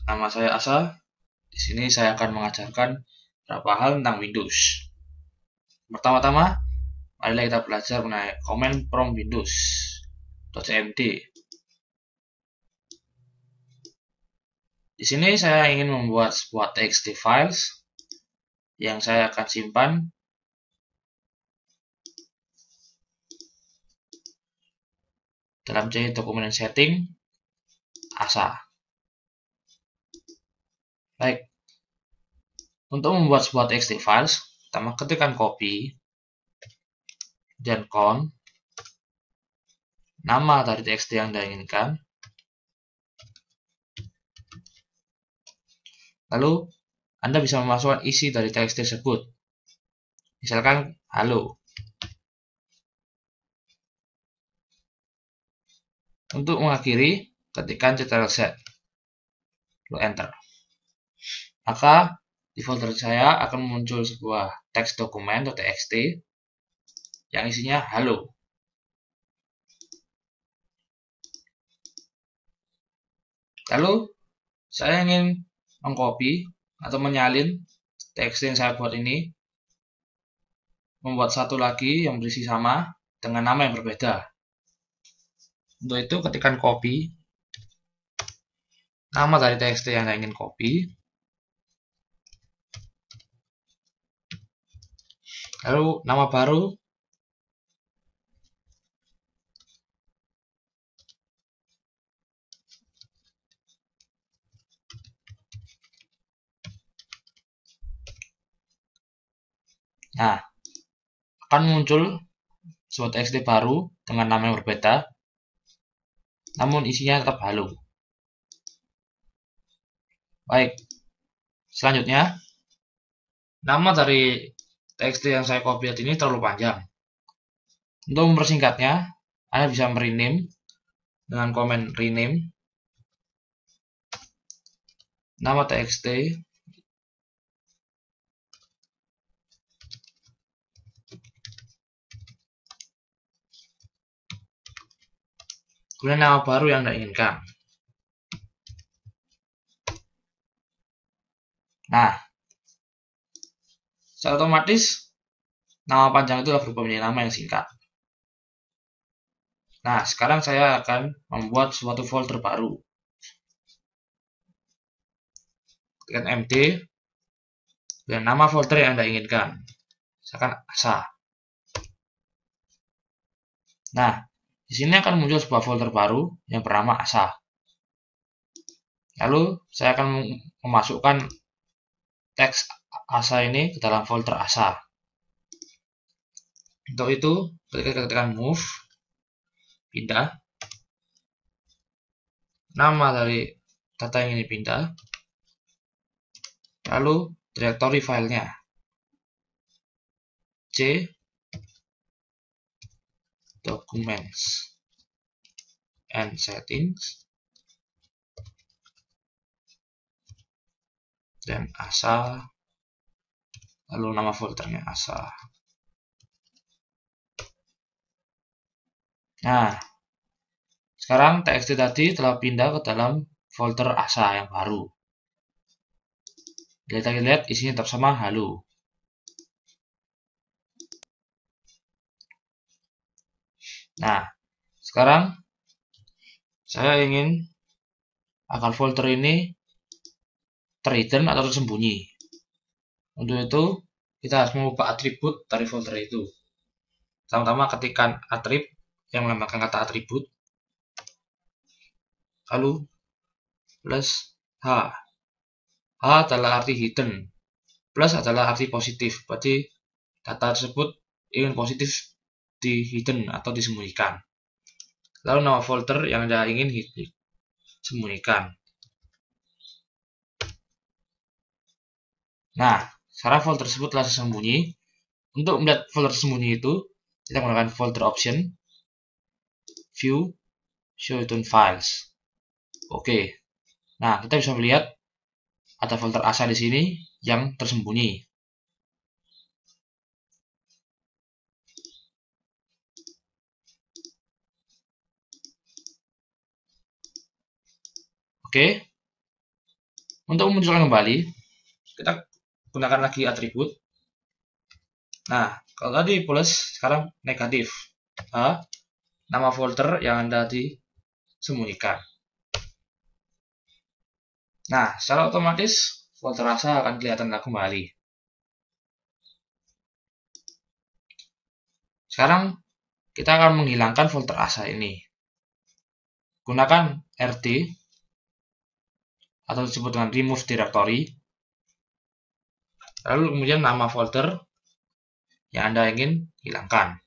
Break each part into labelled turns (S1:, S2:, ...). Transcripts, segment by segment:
S1: Nama saya Asa. Di sini saya akan mengajarkan beberapa hal tentang Windows. Pertama-tama, marilah kita belajar mengenai command prompt Windows.cmd. Di sini saya ingin membuat sebuah txt files yang saya akan simpan dalam C dokumen setting Asa. Baik, untuk membuat sebuah txt files, pertama ketikkan copy dan count nama dari txt yang Anda inginkan. Lalu Anda bisa memasukkan isi dari teks tersebut. Misalkan halo. Untuk mengakhiri, ketikkan Ctrl+Z, lalu enter. Maka di folder saya akan muncul sebuah teks dokumen atau txt yang isinya halo. Lalu saya ingin mengcopy atau menyalin teks yang saya buat ini, membuat satu lagi yang berisi sama dengan nama yang berbeda. Untuk itu ketikkan copy nama dari txt yang Anda ingin copy, lalu nama baru, nah akan muncul sebuah txt baru dengan nama yang berbeda, namun isinya tetap halo. Baik, selanjutnya nama dari txt yang saya copy ini terlalu panjang. Untuk mempersingkatnya, Anda bisa merename dengan komen rename nama txt kemudian nama baru yang Anda inginkan. Nah, secara otomatis nama panjang itu berubah menjadi nama yang singkat. Nah, sekarang saya akan membuat suatu folder baru. Tekan MD dan nama folder yang Anda inginkan. Misalkan Asa. Nah, di sini akan muncul sebuah folder baru yang bernama Asa. Lalu saya akan memasukkan teks Asa ini ke dalam folder Asa. Untuk itu, ketikkan move, pindah, nama dari data yang ini pindah, lalu directory filenya C documents and settings dan Asa, lalu nama foldernya Asa. Nah, sekarang txt tadi telah pindah ke dalam folder Asa yang baru. Kita lihat isinya tetap sama halo. Nah, sekarang saya ingin agar folder ini terhidden atau tersembunyi. Untuk itu, kita harus mengubah atribut dari folder itu. Pertama-tama ketikkan atribut yang melambangkan kata atribut, lalu plus H. H adalah arti hidden, plus adalah arti positif, berarti data tersebut ingin positif di hidden atau disembunyikan. Lalu nama folder yang Anda ingin sembunyikan. Nah, sekarang folder tersebut telah tersembunyi. Untuk melihat folder tersembunyi itu, kita menggunakan folder option, view, show hidden files. Oke. Nah, kita bisa melihat ada folder Asa di sini yang tersembunyi. Oke. Untuk memunculkan kembali, kita gunakan lagi atribut. Nah, kalau tadi plus, sekarang negatif. Nama folder yang Anda disembunyikan. Nah, secara otomatis folder asa akan kelihatan kembali. Sekarang kita akan menghilangkan folder asa ini. Gunakan RD atau disebut dengan remove directory. Lalu kemudian nama folder yang Anda ingin hilangkan.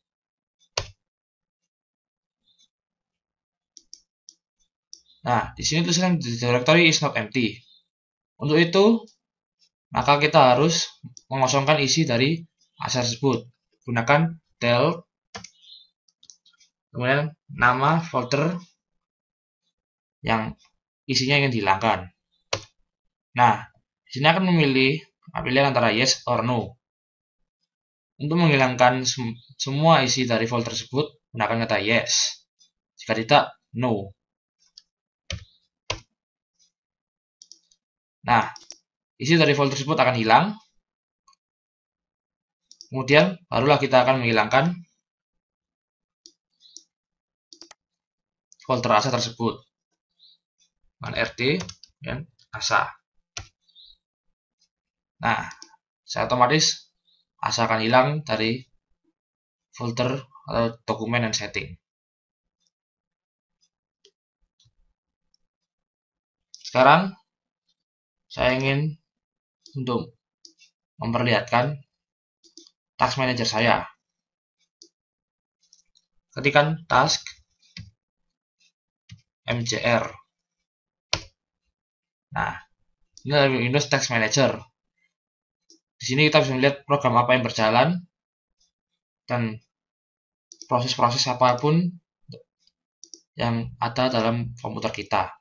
S1: Nah, di sini tulisan the directory is not empty. Untuk itu, maka kita harus mengosongkan isi dari asa tersebut. Gunakan del, kemudian nama folder yang isinya ingin dihilangkan. Nah, di sini akan memilih pilihan antara yes or no. Untuk menghilangkan semua isi dari folder tersebut, gunakan kata yes. Jika tidak, no. Nah, isi dari folder tersebut akan hilang. Kemudian, barulah kita akan menghilangkan folder asa tersebut dengan RD dan asa. Nah, secara otomatis asa akan hilang dari folder atau dokumen dan setting. Sekarang saya ingin untuk memperlihatkan task manager saya. Ketikkan task mgr. Nah, ini adalah Windows Task Manager. Di sini kita bisa melihat program apa yang berjalan dan proses-proses apapun yang ada dalam komputer kita.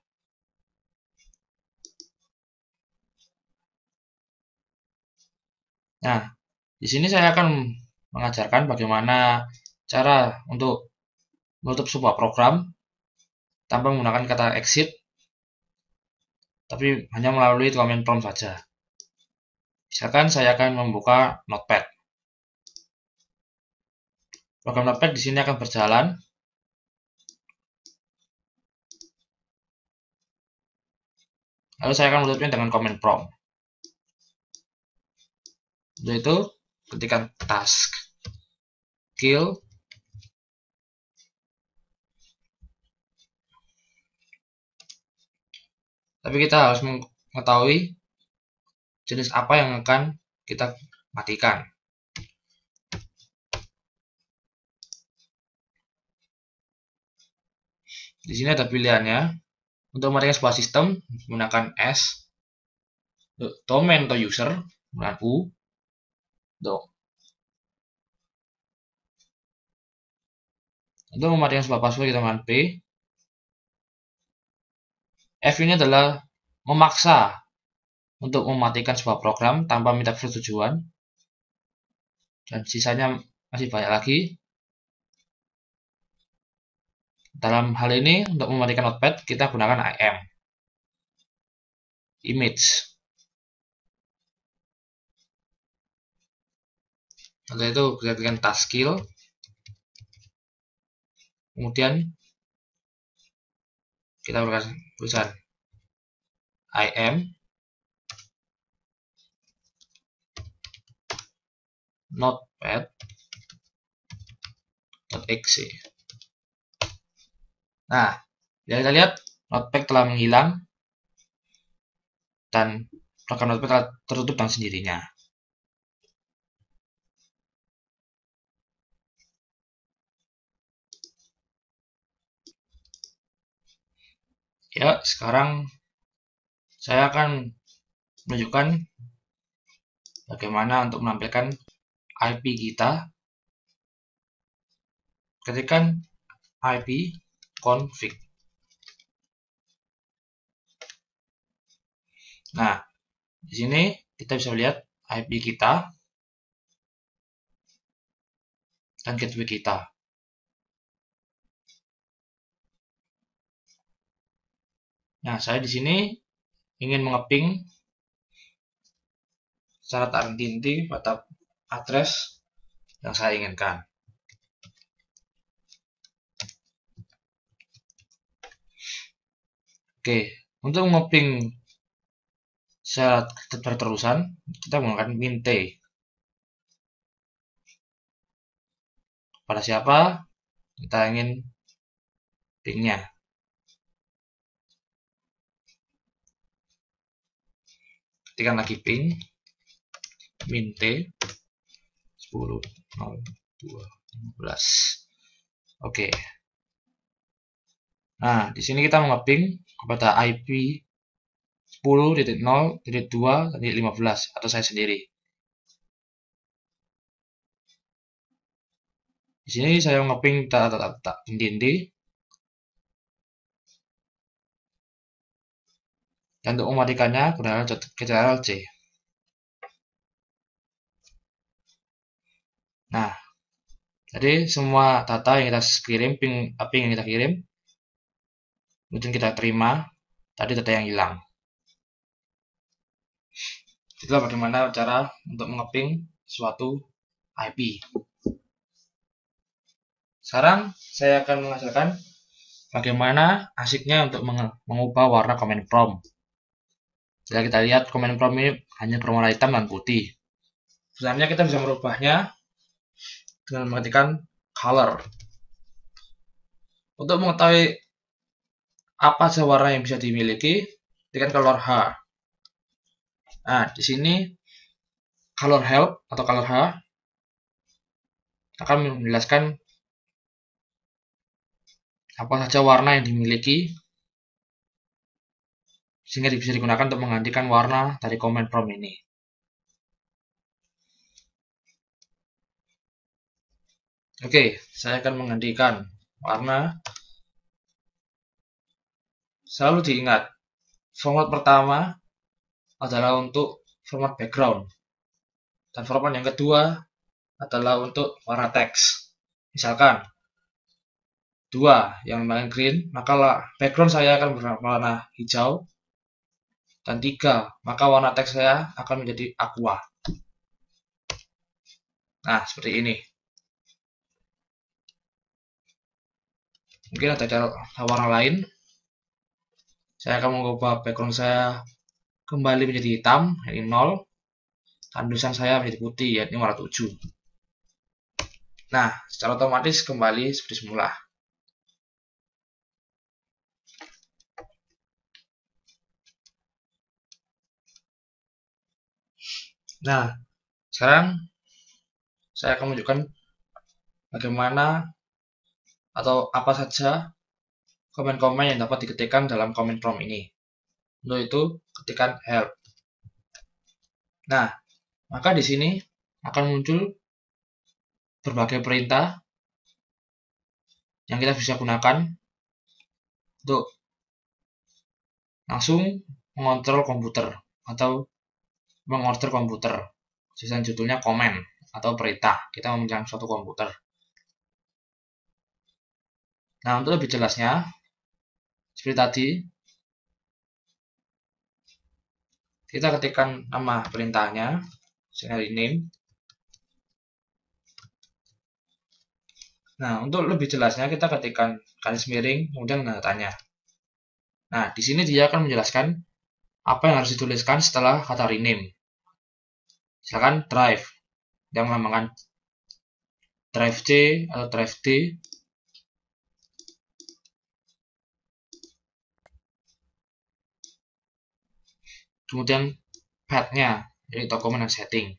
S1: Nah, di sini saya akan mengajarkan bagaimana cara untuk menutup sebuah program tanpa menggunakan kata exit, tapi hanya melalui command prompt saja. Misalkan saya akan membuka Notepad. Program Notepad di sini akan berjalan. Lalu saya akan menutupnya dengan command prompt. Untuk itu, ketikkan task kill. Tapi kita harus mengetahui jenis apa yang akan kita matikan. Di sini ada pilihannya. Untuk mematikan sebuah sistem, menggunakan S. Domain atau user, menggunakan U. Untuk mematikan sebuah password, kita menggunakan P. F ini adalah memaksa untuk mematikan sebuah program tanpa minta persetujuan. Dan sisanya masih banyak lagi. Dalam hal ini, untuk mematikan Notepad, kita gunakan IM. Image. Untuk itu, kita klikkan task kill. Kemudian, kita berikan tulisan IM notepad.exe. Nah, kita lihat Notepad telah menghilang dan program Notepad telah tertutup dengan sendirinya. Ya, sekarang saya akan menunjukkan bagaimana untuk menampilkan IP kita. Ketikkan IP config. Nah, di sini kita bisa lihat IP kita dan gateway kita. Nah, saya di sini ingin mengeping syarat identity pada address yang saya inginkan. Oke, untuk mengoping syarat berterusan, kita menggunakan mint. Pada siapa kita ingin pingnya. Ketikkan lagi ping mint 10 0 2 15. Oke. Nah, di sini kita mengeping kepada IP 10.0.2.15 atau saya sendiri. Di sini saya mengeping data identity. Dan untuk mematikannya gunakan Ctrl+C. Nah, jadi semua data yang kita kirim, ping yang kita kirim, kemudian kita terima, tadi data yang hilang. Itulah bagaimana cara untuk mengeping suatu IP. Sekarang saya akan mengajarkan bagaimana asiknya untuk mengubah warna command prompt. Jika kita lihat command prompt ini hanya berwarna hitam dan putih. Sebenarnya kita bisa merubahnya dengan mengetikkan color. Untuk mengetahui apa saja warna yang bisa dimiliki, ketikkan color H. Nah, di sini color help atau color H akan menjelaskan apa saja warna yang dimiliki sehingga bisa digunakan untuk menggantikan warna dari command prompt ini. Oke, saya akan menggantikan warna. Selalu diingat, format pertama adalah untuk format background, dan format yang kedua adalah untuk warna teks. Misalkan 2 yang menggunakan green, maka background saya akan berwarna hijau, dan 3 maka warna teks saya akan menjadi aqua. Nah, seperti ini. Mungkin ada cara warna lain. Saya akan mengubah background saya kembali menjadi hitam, yaitu 0, dan tulisan saya menjadi putih, yaitu warna 7. Nah, secara otomatis kembali seperti semula. Nah, sekarang saya akan menunjukkan bagaimana atau apa saja komen-komen yang dapat diketikkan dalam command prompt ini. Untuk itu, ketikkan help. Nah, maka di sini akan muncul berbagai perintah yang kita bisa gunakan untuk langsung mengontrol komputer atau mengorder komputer. Sisa judulnya komen atau perintah. Kita memegang suatu komputer. Nah, untuk lebih jelasnya, seperti tadi, kita ketikkan nama perintahnya, misalnya rename. Nah, untuk lebih jelasnya kita ketikkan garis miring, kemudian tanda tanya. Nah, di sini dia akan menjelaskan apa yang harus dituliskan setelah kata rename. Misalkan drive, yang melambangkan drive C atau drive D. Kemudian path-nya, yaitu dokumen dan setting.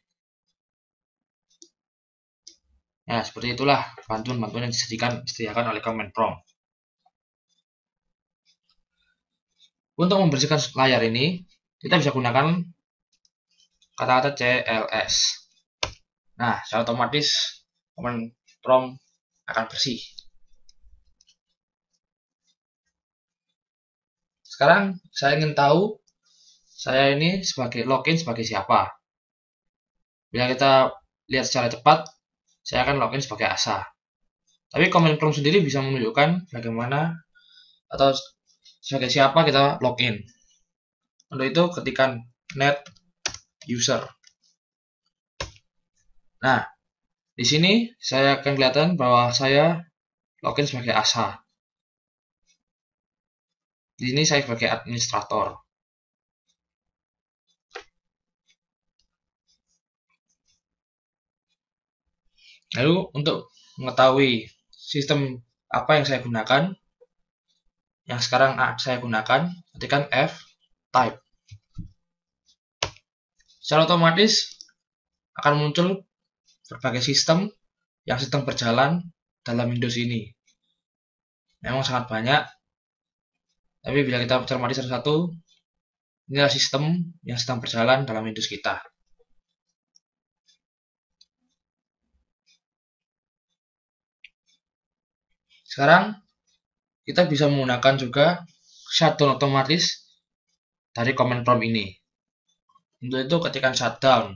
S1: Nah, seperti itulah bantuan-bantuan yang disediakan oleh command prompt. Untuk membersihkan layar ini, kita bisa gunakan kata-kata CLS. Nah, secara otomatis command prompt akan bersih. Sekarang saya ingin tahu saya ini login sebagai siapa. Bila kita lihat secara cepat, saya akan login sebagai Asa. Tapi command prompt sendiri bisa menunjukkan bagaimana atau sebagai siapa kita login. Untuk itu ketikkan net user. Nah, di sini saya akan kelihatan bahwa saya login sebagai ASA. Di sini saya sebagai administrator. Lalu untuk mengetahui sistem apa yang saya gunakan, yang sekarang saya gunakan, ketikkan F type. Secara otomatis akan muncul berbagai sistem yang sedang berjalan dalam Windows ini. Memang sangat banyak, tapi bila kita cermati satu-satu, inilah sistem yang sedang berjalan dalam Windows kita. Sekarang kita bisa menggunakan juga shutdown otomatis dari command prompt ini. Untuk itu ketikkan shutdown.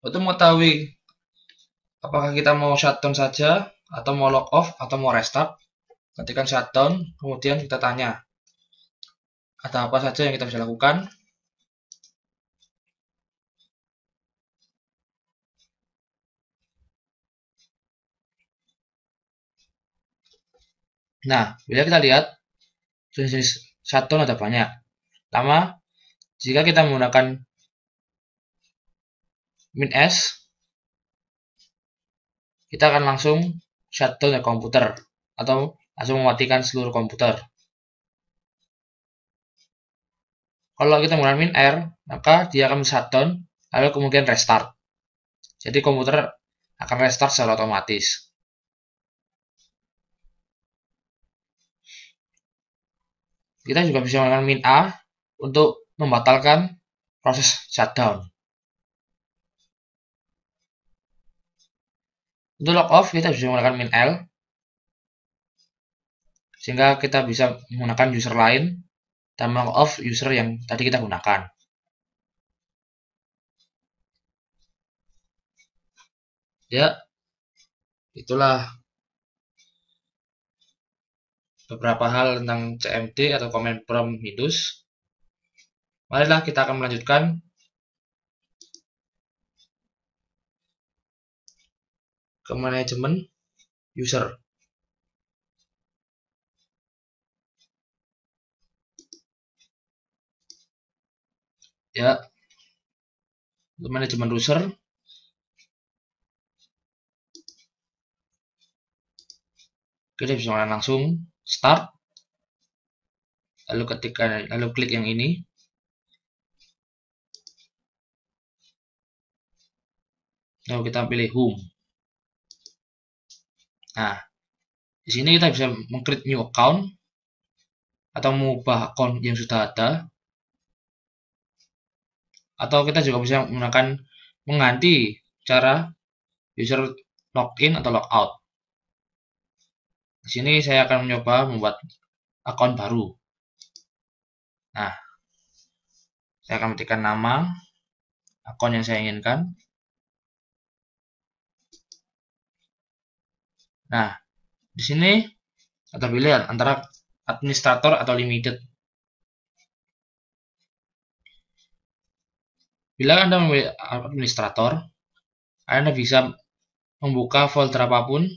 S1: Untuk mengetahui apakah kita mau shutdown saja, atau mau log off, atau mau restart, ketikkan shutdown, kemudian kita tanya ada apa saja yang kita bisa lakukan. Nah, bila kita lihat jenis shutdown ada banyak. Pertama, jika kita menggunakan -S, kita akan langsung shutdown dari komputer atau langsung mematikan seluruh komputer. Kalau kita menggunakan -R, maka dia akan shutdown lalu kemudian restart. Jadi komputer akan restart secara otomatis. Kita juga bisa menggunakan -A untuk membatalkan proses shutdown. Untuk log off kita bisa menggunakan -L sehingga kita bisa menggunakan user lain dan log off user yang tadi kita gunakan. Ya, itulah beberapa hal tentang CMD atau command prompt Windows. Marilah kita akan melanjutkan ke manajemen user. Ya, untuk manajemen user kita bisa langsung start, lalu klik yang ini. Lalu kita pilih home. Nah, di sini kita bisa mengklik new account atau mengubah akun yang sudah ada, atau kita juga bisa menggunakan mengganti cara user login atau logout. Di sini saya akan mencoba membuat akun baru. Nah, saya akan ketikkan nama akun yang saya inginkan. Nah, di sini ada pilihan antara administrator atau limited. Bila Anda memilih administrator, Anda bisa membuka folder apapun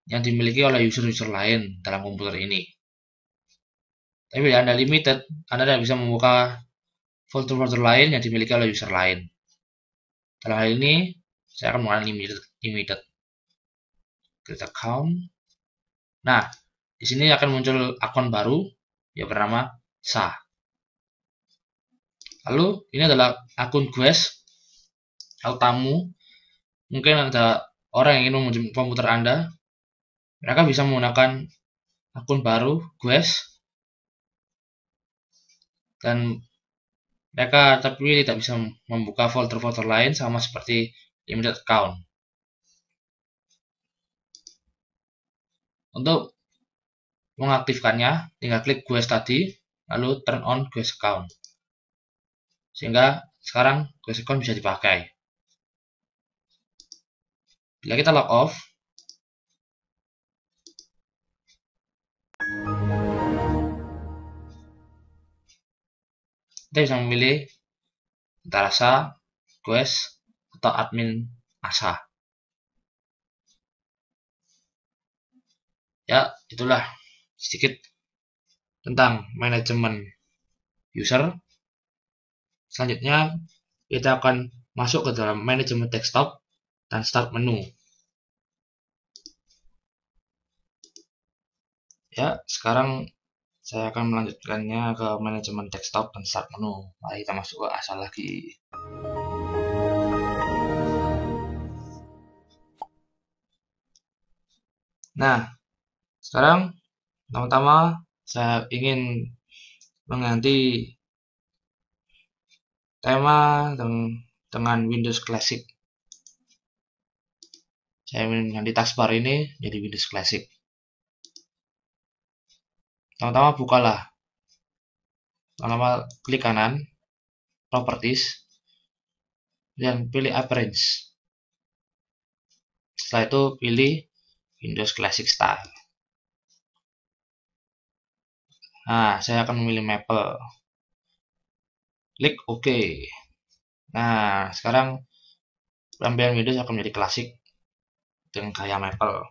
S1: yang dimiliki oleh user-user lain dalam komputer ini. Tapi bila Anda limited, Anda tidak bisa membuka folder-folder lain yang dimiliki oleh user lain. Dalam hal ini, saya akan menggunakan limited. Create account. Nah, di sini akan muncul akun baru yang bernama SA. Lalu, ini adalah akun guest atau tamu. Mungkin ada orang yang ingin mengunjungi komputer Anda. Mereka bisa menggunakan akun baru guest dan mereka tapi tidak bisa membuka folder-folder lain sama seperti limited account. Untuk mengaktifkannya, tinggal klik guest tadi, lalu turn on guest account. Sehingga sekarang guest account bisa dipakai. Bila kita log off, kita bisa memilih antara ASA, Quest, atau admin ASA. Ya, itulah sedikit tentang manajemen user. Selanjutnya kita akan masuk ke dalam manajemen desktop dan start menu. Ya, sekarang saya akan melanjutkannya ke manajemen desktop dan start menu. Mari kita masuk ke ASA lagi. Nah, sekarang pertama-tama saya ingin mengganti tema dengan Windows Classic. Saya ingin mengganti taskbar ini jadi Windows Classic. Pertama-tama bukalah. Pertama klik kanan, Properties, dan pilih Appearance. Setelah itu pilih Windows Classic Style. Nah, saya akan memilih Maple. Klik OK. Nah, sekarang penampilan Windows akan menjadi klasik dengan gaya Maple.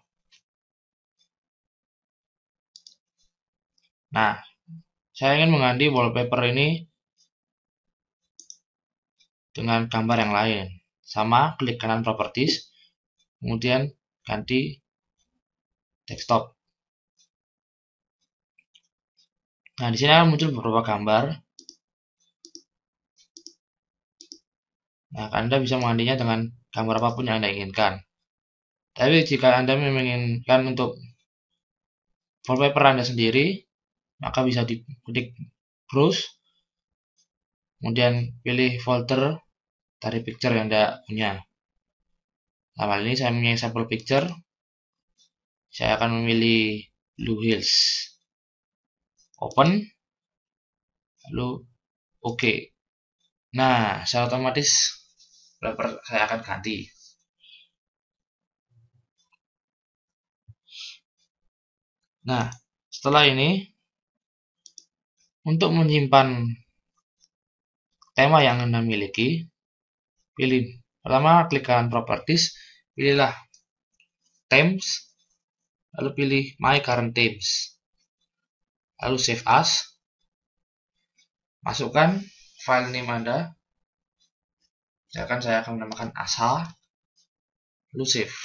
S1: Nah, saya ingin mengganti wallpaper ini dengan gambar yang lain. Sama, klik kanan Properties, kemudian ganti Desktop. Nah, di sini akan muncul beberapa gambar. Nah, Anda bisa menggantinya dengan gambar apapun yang Anda inginkan. Tapi jika Anda menginginkan untuk wallpaper Anda sendiri, maka bisa diklik Browse, kemudian pilih folder dari picture yang Anda punya. Nah, kali ini saya punya sampel picture. Saya akan memilih Blue Hills. Open, lalu OK. Nah, secara otomatis wallpaper saya akan ganti. Nah, setelah ini, untuk menyimpan tema yang Anda miliki, pilih pertama klik kanan Properties, pilihlah Themes, lalu pilih My Current Themes, lalu Save As, masukkan file name Anda, saya akan menamakan ASA, lalu save.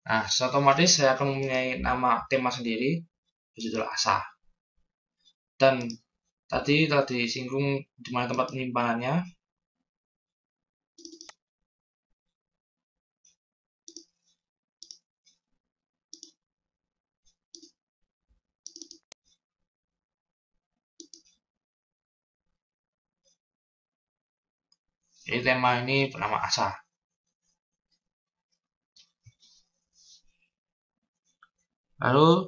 S1: Nah, secara otomatis saya akan mempunyai nama tema sendiri, berjudul ASA. Dan tadi disinggung di mana tempat penyimpanannya. Jadi tema ini bernama ASA. Lalu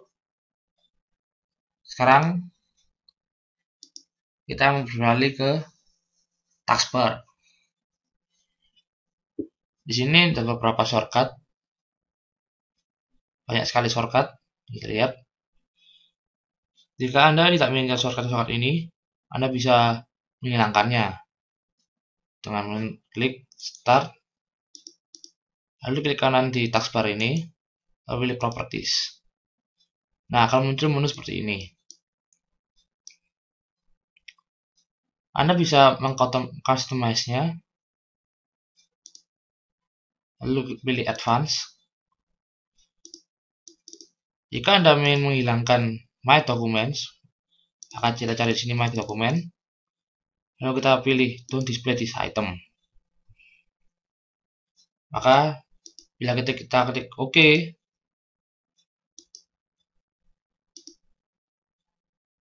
S1: sekarang kita beralih ke taskbar. Di sini ada beberapa shortcut, banyak sekali shortcut. Kita lihat. Jika Anda tidak menginginkan shortcut ini, Anda bisa menghilangkannya dengan klik Start, lalu klik kanan di taskbar ini, lalu pilih Properties. Nah, akan muncul menu seperti ini. Anda bisa mengcustomize-nya, lalu pilih Advance. Jika Anda ingin menghilangkan My Documents, akan kita cari di sini My Document, lalu kita pilih Don't Display This Item. Maka bila kita ketik OK,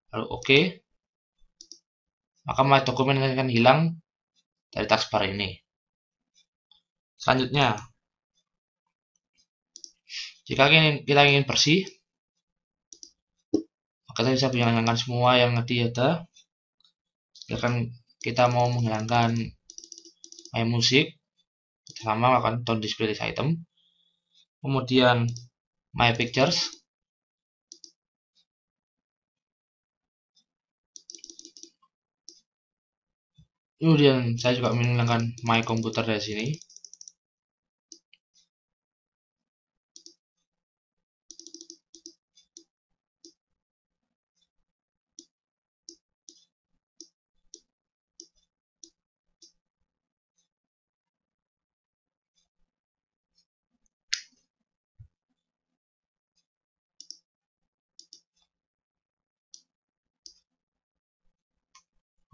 S1: lalu OK, maka My Document akan hilang dari taskbar ini. Selanjutnya, jika kita ingin bersih, maka kita bisa menghilangkan semua yang tadi ada. Misalkan kita mau menghilangkan My Music, sama akan Don't Display This Item. Kemudian My Pictures, Kemudian saya juga menghilangkan my computer dari sini.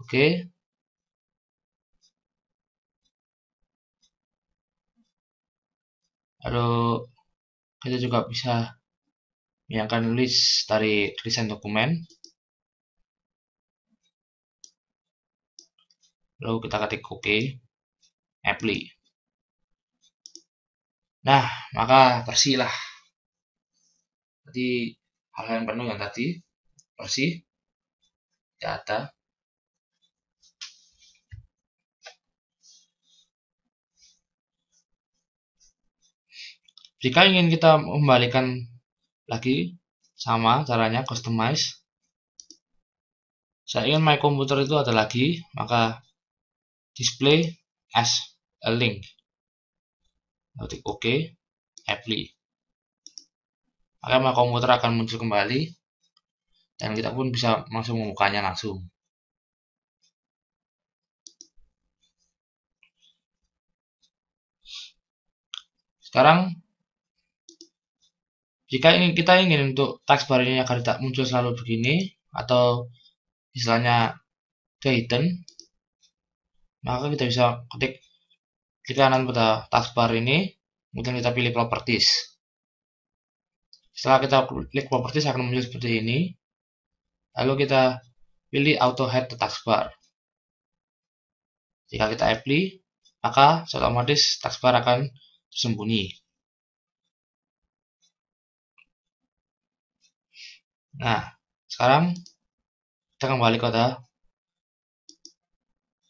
S1: Oke. Lalu kita juga bisa menghilangkan list dari tulisan dokumen. Lalu kita ketik OK, apply. Nah, maka bersih lah. Jadi hal yang penuh yang tadi bersih, data. Jika ingin kita kembalikan lagi, sama caranya customize. Saya ingin my computer itu ada lagi, maka display as a link. Ketik OK, apply. Maka my komputer akan muncul kembali dan kita pun bisa langsung membukanya langsung. Sekarang jika kita ingin untuk taskbar ini agar tidak muncul selalu begini atau istilahnya hidden, maka kita bisa ketik klik kanan pada taskbar ini, kemudian kita pilih properties. Setelah kita klik properties akan muncul seperti ini. Lalu kita pilih auto hide the taskbar. Jika kita apply, maka otomatis taskbar akan tersembunyi. Nah, sekarang kita kembali ke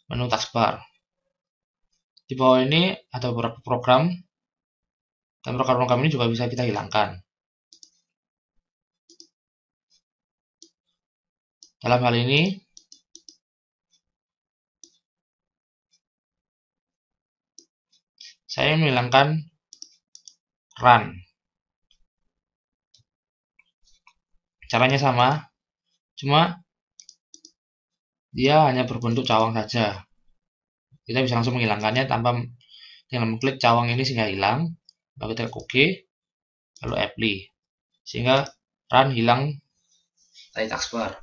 S1: menu taskbar. Di bawah ini ada beberapa program, dan program-program ini juga bisa kita hilangkan. Dalam hal ini, saya menghilangkan run. Caranya sama, cuma dia hanya berbentuk cawang saja. Kita bisa langsung menghilangkannya tanpa dengan mengklik cawang ini sehingga hilang. Lalu kita klik OK, lalu apply, sehingga run hilang dari taskbar.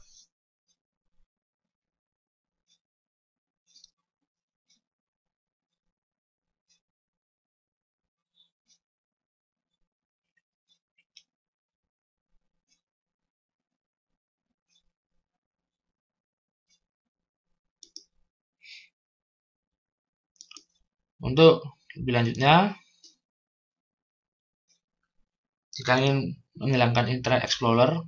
S1: Untuk lebih lanjutnya, jika ingin menghilangkan Internet Explorer,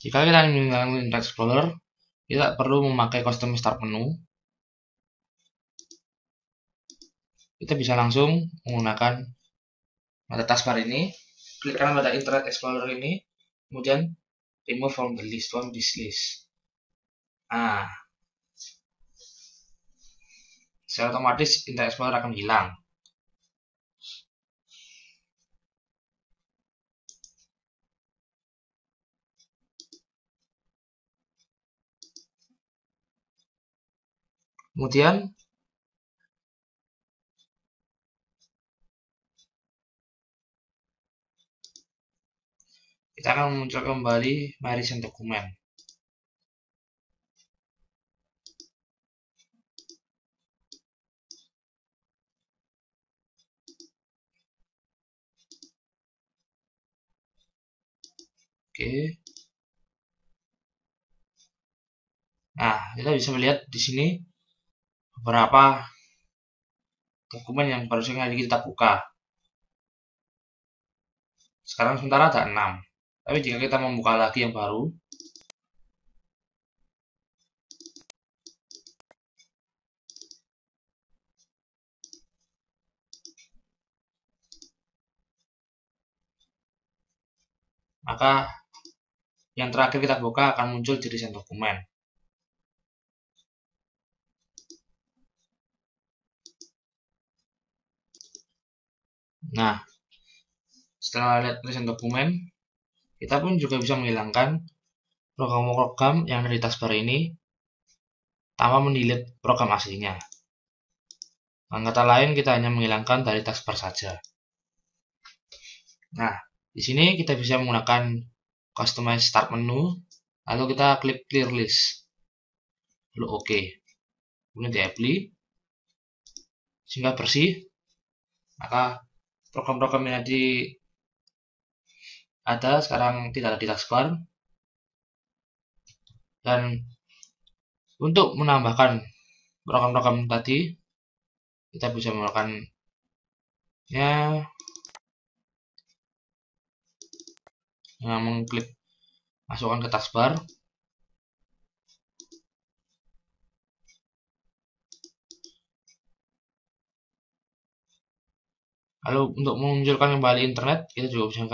S1: jika kita ingin menghilangkan Internet Explorer, kita perlu memakai custom start menu. Kita bisa langsung menggunakan pada taskbar ini, klik kanan pada Internet Explorer ini, kemudian remove from the list, from this list. Nah, secara otomatis Internet Explorer akan hilang. Kemudian kita akan muncul kembali my recent document. Oke. Nah, kita bisa melihat di sini beberapa dokumen yang baru saja kita buka. Sekarang sementara ada 6. Tapi jika kita membuka lagi yang baru, maka yang terakhir kita buka akan muncul di recent dokumen. Nah, setelah lihat recent dokumen, kita pun juga bisa menghilangkan program-program yang ada di taskbar ini tanpa mendelete program aslinya. Dengan kata lain, kita hanya menghilangkan dari taskbar saja. Nah, di sini kita bisa menggunakan customize start menu, lalu kita klik clear list, lalu OK. Kemudian di apply, sehingga bersih, maka program-program yang tadi ada sekarang tidak ada di taskbar. Dan untuk menambahkan program-program tadi, kita bisa melakukannya dengan mengklik masukkan ke taskbar. Lalu untuk memunculkan kembali internet, kita juga bisa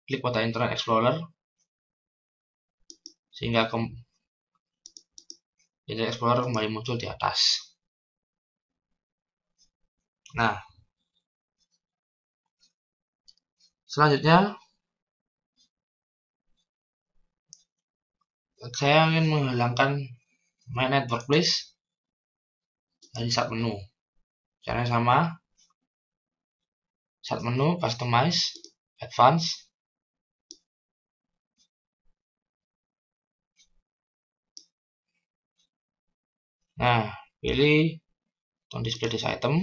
S1: klik pada Internet Explorer sehingga Internet Explorer kembali muncul di atas. Nah, selanjutnya saya ingin menghilangkan My Network Place dari start menu. Caranya sama, start menu, customize, advance. Nah, pilih don't display this item.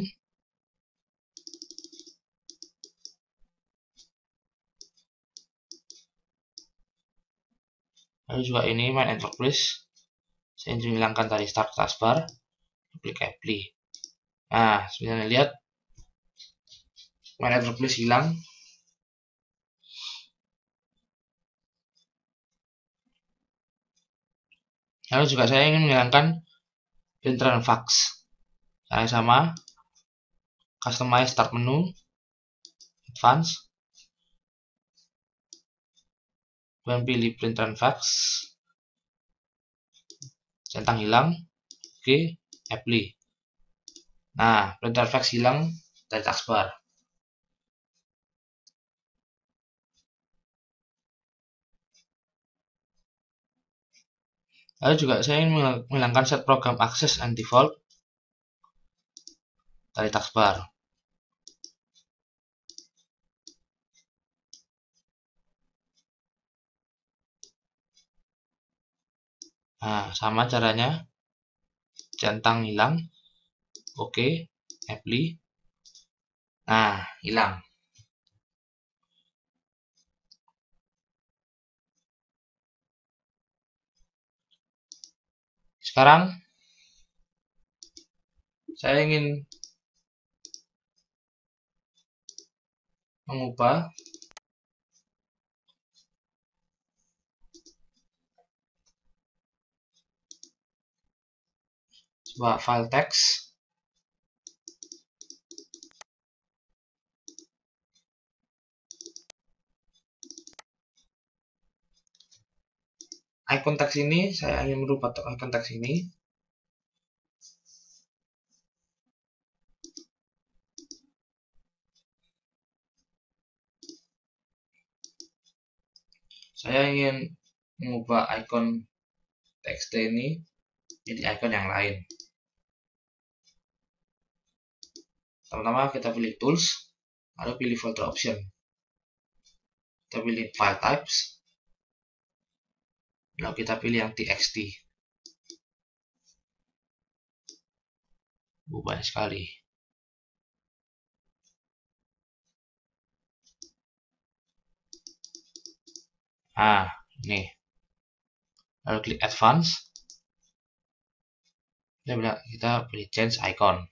S1: Lalu juga ini My Network Place. Saya ingin menghilangkan dari start taskbar. Klik apply. Nah, seperti yang lihat, My Network Place hilang. Lalu juga saya ingin menghilangkan Intran Fax. Caranya sama, customize start menu, advance, dan pilih print and fax, centang hilang, oke, apply. Nah, print and fax hilang dari taskbar. Lalu juga saya ingin menghilangkan set program access and default dari taskbar. Nah, sama caranya, centang hilang, oke, apply. Nah, hilang. Sekarang saya ingin mengubah sebuah file teks icon teks ini. Saya ingin merubah icon teks ini. Saya ingin mengubah icon txt ini jadi icon yang lain. Pertama kita pilih tools, lalu pilih folder option. Kita pilih file types, lalu kita pilih yang txt. Banyak sekali. Nah, ini. Lalu klik advance. Kita pilih change icon.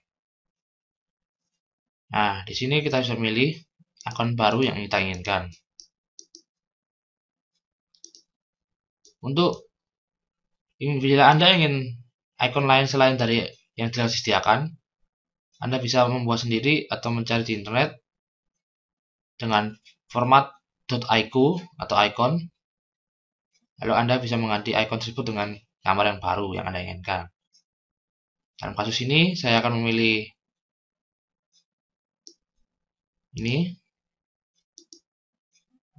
S1: Nah, di sini kita bisa milih akun baru yang kita inginkan. Untuk bila Anda ingin icon lain selain dari yang telah disediakan, Anda bisa membuat sendiri atau mencari di internet dengan format .ico atau icon. Lalu Anda bisa mengganti icon tersebut dengan gambar yang baru yang Anda inginkan. Dalam kasus ini, saya akan memilih ini.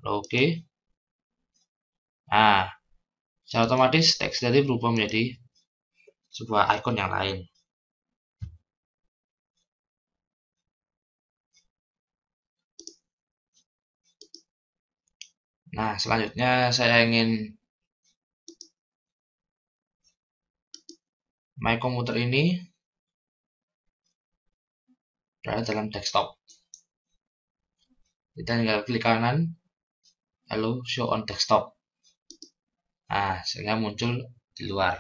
S1: Oke. Nah, secara otomatis teks tadi berubah menjadi sebuah icon yang lain. Nah, selanjutnya saya ingin My Computer ini berada dalam desktop. Kita tinggal klik kanan, lalu show on desktop. Nah, sehingga muncul di luar.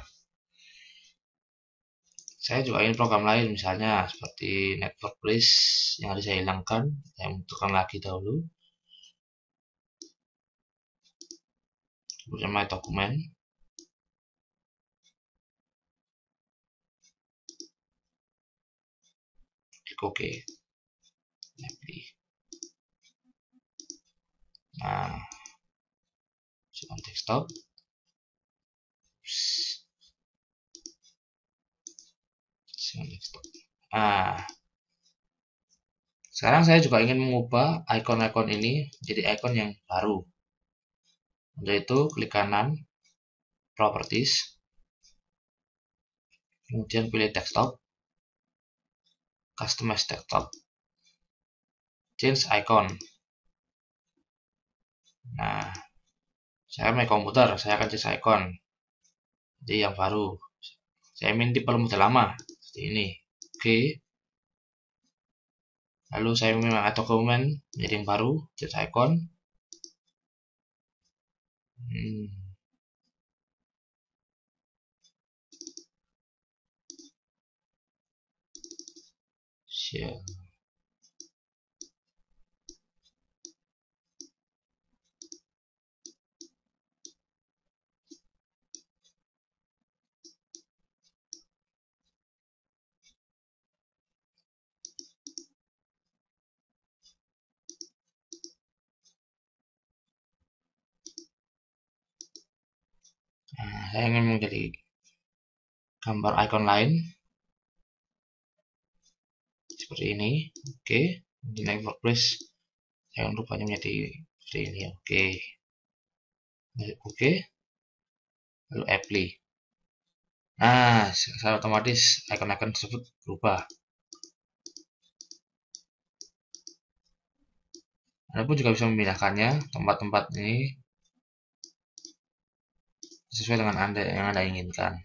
S1: Saya juga ingin program lain, misalnya seperti Network Place yang harus saya hilangkan. Saya munculkan lagi dahulu. Kemudian My Document. Klik OK. Nah, show on desktop. Nah, sekarang saya juga ingin mengubah icon-icon ini menjadi icon yang baru. Untuk itu, klik kanan, Properties, kemudian pilih Desktop, Customize Desktop, Change Icon. Nah, saya My Computer, saya akan change icon. Jadi yang baru. Saya ingin tipe model lama, seperti ini. Oke. Lalu saya ingin dokumen menjadi yang baru, change icon. Share. Nah, saya ingin menjadi gambar icon lain seperti ini. Oke. Di Network Place saya akan rubahnya menjadi seperti ini. Oke. Oke. Lalu apply. Nah, secara otomatis icon-icon tersebut berubah. Anda pun juga bisa memindahkannya tempat-tempat ini sesuai dengan yang Anda inginkan.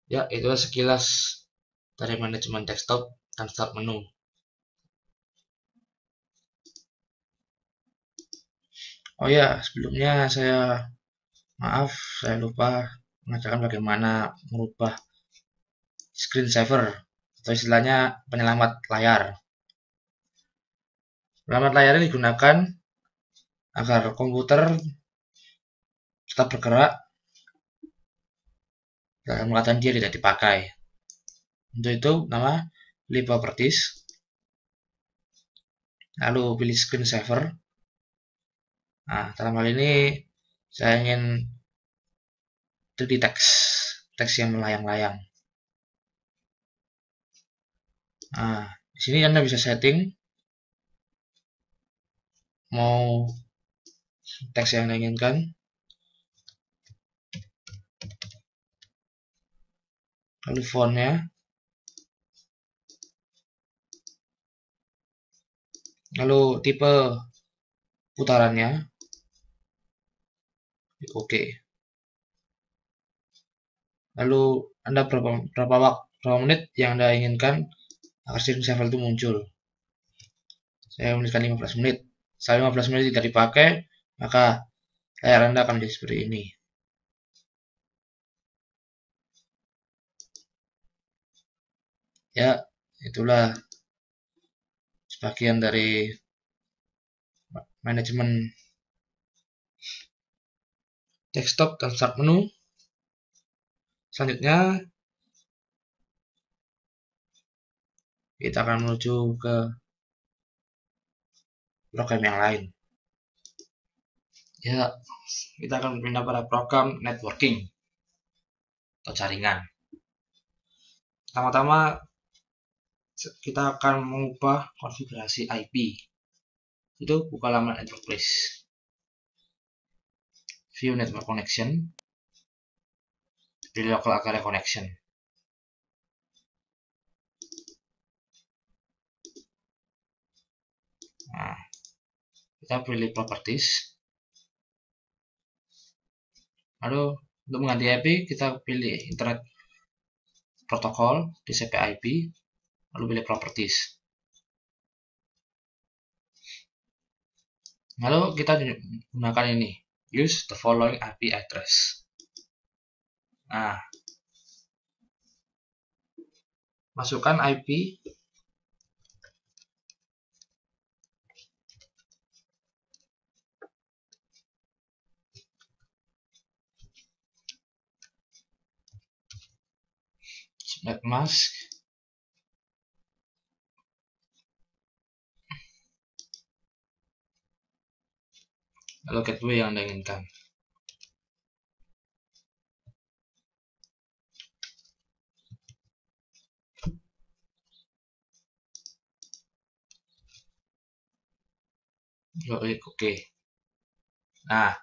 S1: Ya, itulah sekilas dari manajemen desktop dan start menu. Oh ya, sebelumnya maaf, saya lupa mengajarkan bagaimana merubah screensaver atau istilahnya penyelamat layar. Penyelamat layar ini digunakan agar komputer tetap bergerak dalam keadaan dia tidak dipakai. Untuk itu, pilih Properties, lalu pilih Screensaver. Nah, dalam hal ini saya ingin 3D teks yang melayang-layang. Nah, di sini Anda bisa setting mau teks yang Anda inginkan. Lalu fontnya. Lalu tipe putarannya. Oke. Lalu Anda berapa menit yang Anda inginkan agar screensaver itu muncul. Saya menuliskan 15 menit. Setelah 15 menit tidak dipakai, maka layar Anda akan menjadi seperti ini. Ya, itulah sebagian dari manajemen desktop dan start menu. Selanjutnya kita akan menuju ke program yang lain. Ya, kita akan berpindah pada program networking atau jaringan. Pertama-tama kita akan mengubah konfigurasi IP. Itu buka laman Enterprise, view network connection, pilih local area connection. Nah, kita pilih properties. Lalu untuk mengganti IP kita pilih internet protokol di CPIP, lalu pilih properties. Lalu kita gunakan ini, use the following IP address. Nah, masukkan IP mask lalu gateway yang Anda inginkan. Lalu klik OK. Nah,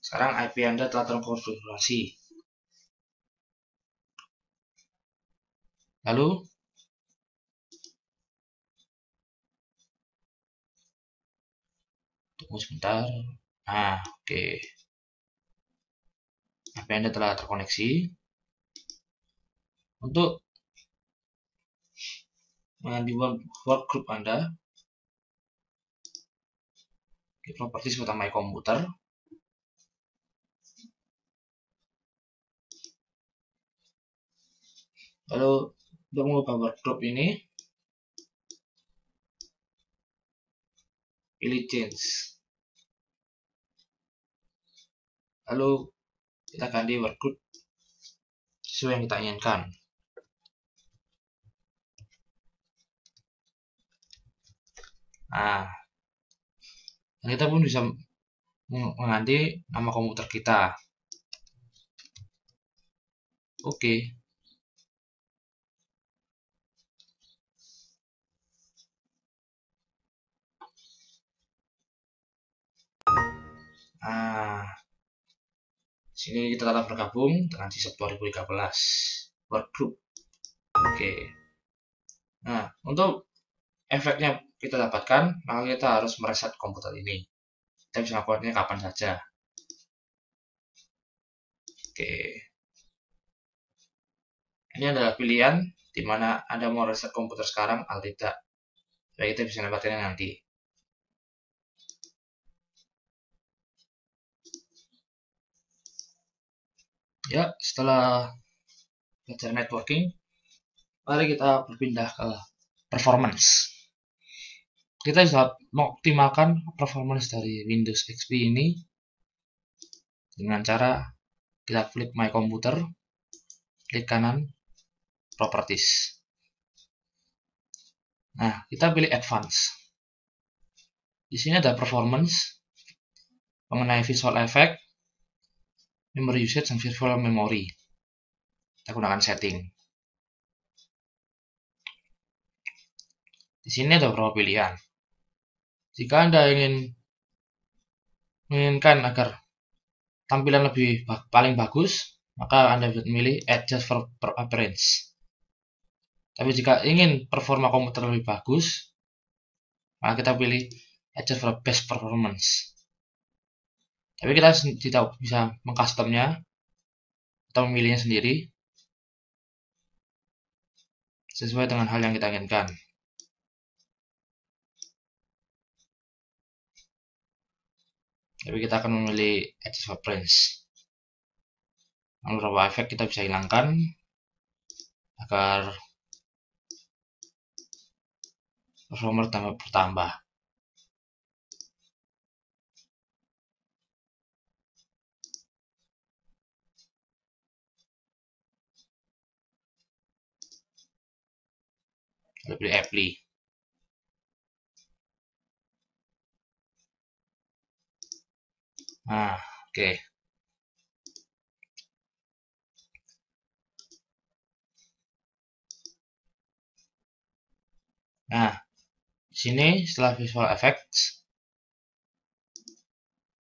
S1: sekarang IP Anda telah terkonfigurasi. Lalu tunggu sebentar. Nah, oke. IP Anda telah terkoneksi. Untuk mengambil workgroup Anda, di properties utama komputer, lalu untuk mengubah workgroup ini, pilih change. Lalu kita ganti workgroup sesuai yang kita inginkan. Nah, dan kita pun bisa mengganti nama komputer kita. Oke. Nah, sini kita telah bergabung dengan CISOP 2013 workgroup. Oke. Nah, untuk efeknya kita dapatkan, maka kita harus mereset komputer ini. Kita bisa melakukannya kapan saja. Oke. Ini adalah pilihan di mana Anda mau reset komputer sekarang atau tidak. Supaya kita bisa mendapatkannya nanti. Ya, setelah belajar networking, mari kita berpindah ke performance. Kita bisa mengoptimalkan performance dari Windows XP ini dengan cara kita klik My Computer, klik kanan, Properties. Nah, kita pilih Advanced. Di sini ada Performance, mengenai Visual Effect, Memory Usage, dan Virtual Memory. Kita gunakan Setting. Di sini ada beberapa pilihan. Jika Anda menginginkan agar tampilan paling bagus, maka Anda bisa memilih Adjust for Appearance. Tapi jika ingin performa komputer lebih bagus, maka kita pilih Adjust for Best Performance. Tapi kita tidak bisa mengcustomnya atau memilihnya sendiri sesuai dengan hal yang kita inginkan. Tapi kita akan memilih Adjust for Appearance. Beberapa efek kita bisa hilangkan agar performa bertambah. lalu pilih apply. Nah, oke. Nah, di sini setelah visual effects,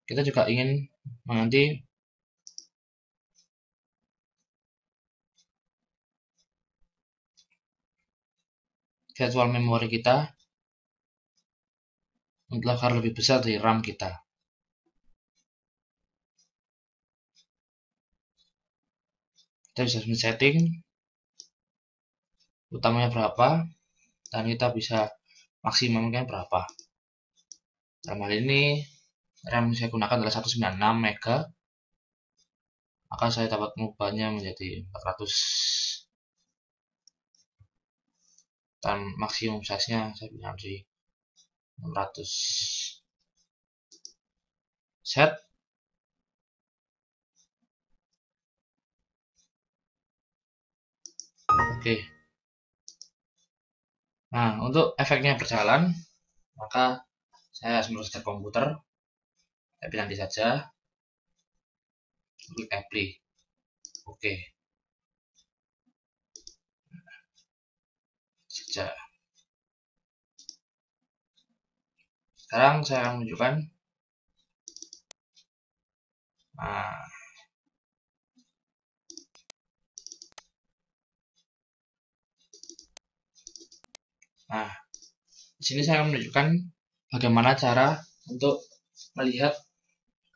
S1: kita juga ingin mengganti virtual memory kita untuk agar lebih besar dari RAM kita. Kita bisa setting utamanya berapa dan kita bisa maksimumnya berapa. Dalam hal ini RAM yang saya gunakan adalah 196 MB, maka saya dapat mengubahnya menjadi 400 dan maksimum size-nya saya pilih di 600. Set. Oke. Nah, untuk efeknya berjalan, maka saya harus merestart komputer. Saya pilih nanti saja. Klik apply. Oke. Saja. Sekarang saya akan menunjukkan. Nah, di sini saya akan menunjukkan bagaimana cara untuk melihat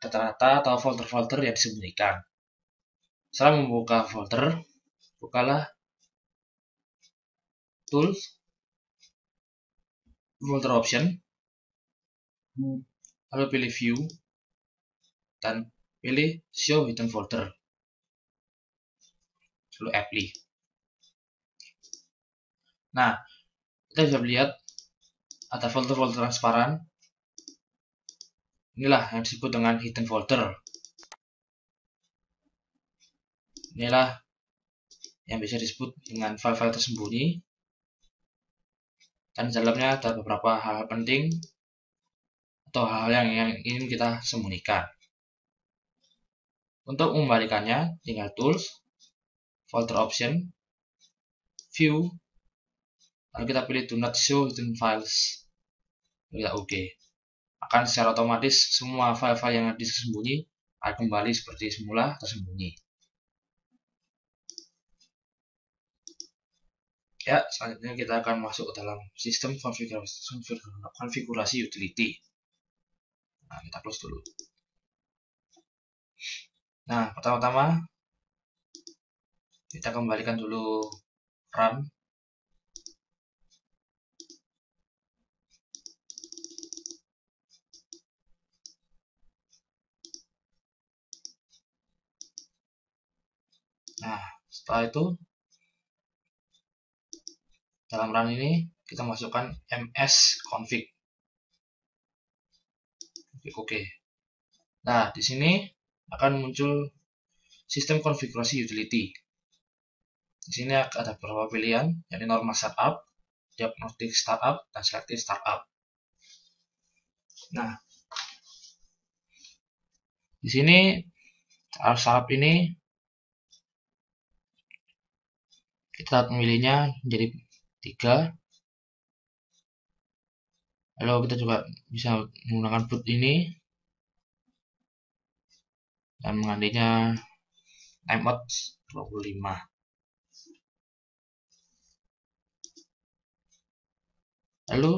S1: data-data atau folder-folder yang disembunyikan. Setelah membuka folder, bukalah Tools, Folder Option, lalu pilih View, dan pilih Show Hidden Folder, lalu Apply. Nah, kita bisa melihat ada folder-folder transparan. Inilah yang disebut dengan hidden folder. Inilah yang bisa disebut dengan file-file tersembunyi. Dan di dalamnya ada beberapa hal penting atau hal-hal yang ingin kita sembunyikan. Untuk mengembalikannya, tinggal Tools, Folder Option, View, lalu kita pilih Do Not Show Hidden Files. Lalu kita OK. Akan secara otomatis semua file-file yang disembunyi akan kembali seperti semula tersembunyi. Ya, selanjutnya kita akan masuk ke dalam sistem konfigurasi utility. Nah, kita close dulu. Nah, pertama-tama kita kembalikan dulu RAM. Nah, setelah itu dalam RAM ini kita masukkan msconfig. Oke. Nah, di sini akan muncul sistem konfigurasi utility. Di sini ada beberapa pilihan, yakni normal startup, diagnostic startup, dan selective startup. Nah, di sini startup ini kita memilihnya menjadi 3. Lalu kita juga bisa menggunakan boot ini dan menggantinya timeout 25. Lalu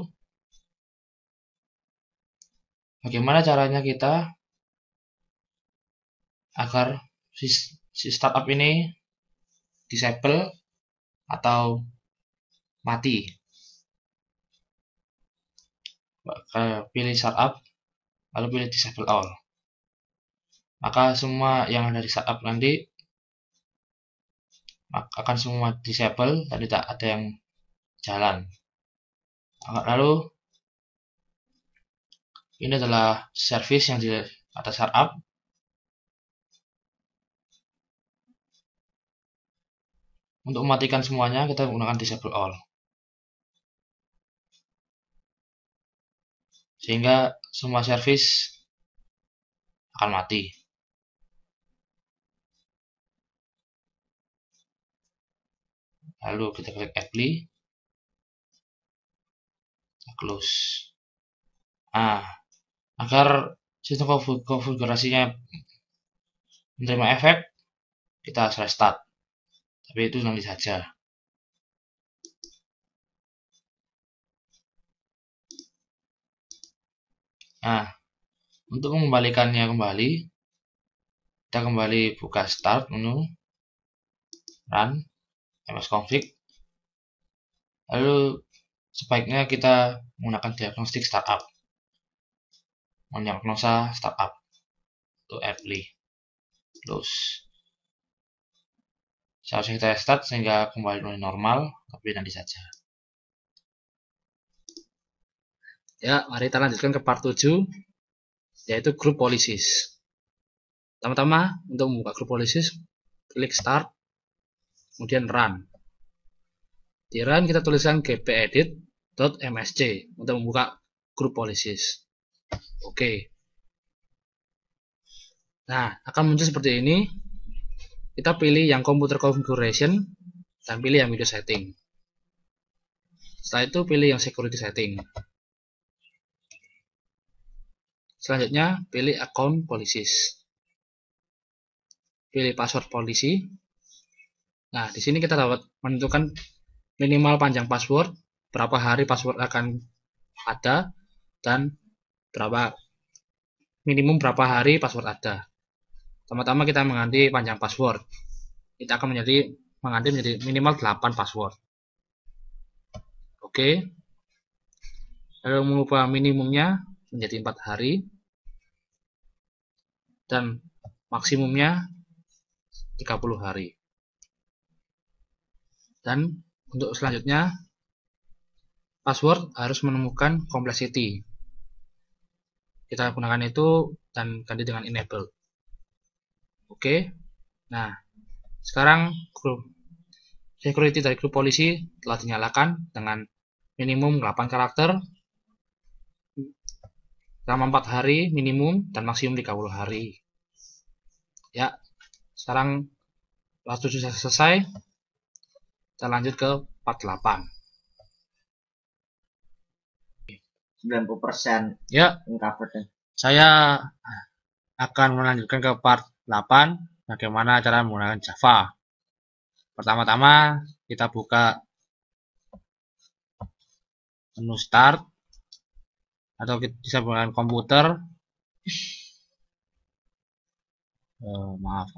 S1: bagaimana caranya kita agar si startup ini disable atau mati? Pilih startup, lalu pilih disable all. Maka semua yang ada di startup nanti akan semua disable dan tidak ada yang jalan. Lalu ini adalah service yang di atas startup. Untuk mematikan semuanya kita menggunakan disable all. sehingga semua service akan mati. Lalu kita klik apply, kita close. Nah, agar sistem konfigurasinya menerima efek, kita restart. Tapi itu nanti saja. Nah, untuk mengembalikannya kembali, kita kembali buka start menu, run, msconfig. Lalu sebaiknya kita menggunakan diagnostik startup, mendiagnosa startup untuk apply, close. Seharusnya kita restart sehingga kembali normal, tapi nanti saja. Ya, mari kita lanjutkan ke part 7, yaitu group policies. Pertama-tama, untuk membuka group policies, klik start, kemudian run. Di run kita tuliskan gpedit.msc untuk membuka group policies. Oke. Nah, akan muncul seperti ini. Kita pilih yang computer configuration dan pilih yang video setting. Setelah itu pilih yang security setting. Selanjutnya pilih account policies. Pilih password policy. Nah, di sini kita dapat menentukan minimal panjang password, berapa hari password akan ada, dan minimum berapa hari password ada. Pertama-tama kita mengganti panjang password. Kita akan mengganti menjadi minimal 8 password. Oke. Lalu mengubah minimumnya menjadi 4 hari dan maksimumnya 30 hari. Dan untuk selanjutnya, password harus menemukan complexity. Kita gunakan itu dan ganti dengan enable. Oke. Nah, sekarang security dari group policy telah dinyalakan dengan minimum 8 karakter selama 4 hari minimum dan maksimum 30 hari. Ya, sekarang part 7 sudah selesai. Kita lanjut ke part 8.
S2: 90%
S1: ya,
S2: covered.
S1: Saya akan melanjutkan ke part 8, bagaimana cara menggunakan Java. Pertama-tama kita buka menu start, atau kita bisa menggunakan komputer. Maaf.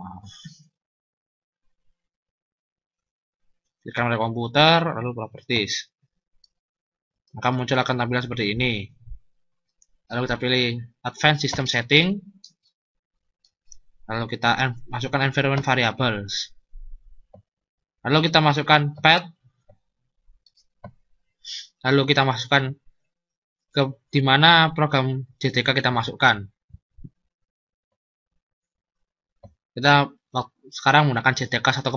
S1: Klik pada komputer, lalu properties. Maka muncul akan tampilan seperti ini. Lalu kita pilih advanced system setting. Lalu kita masukkan environment variables. Lalu kita masukkan path. Lalu kita masukkan ke di mana program JDK kita masukkan. Kita sekarang menggunakan JDK 1,6.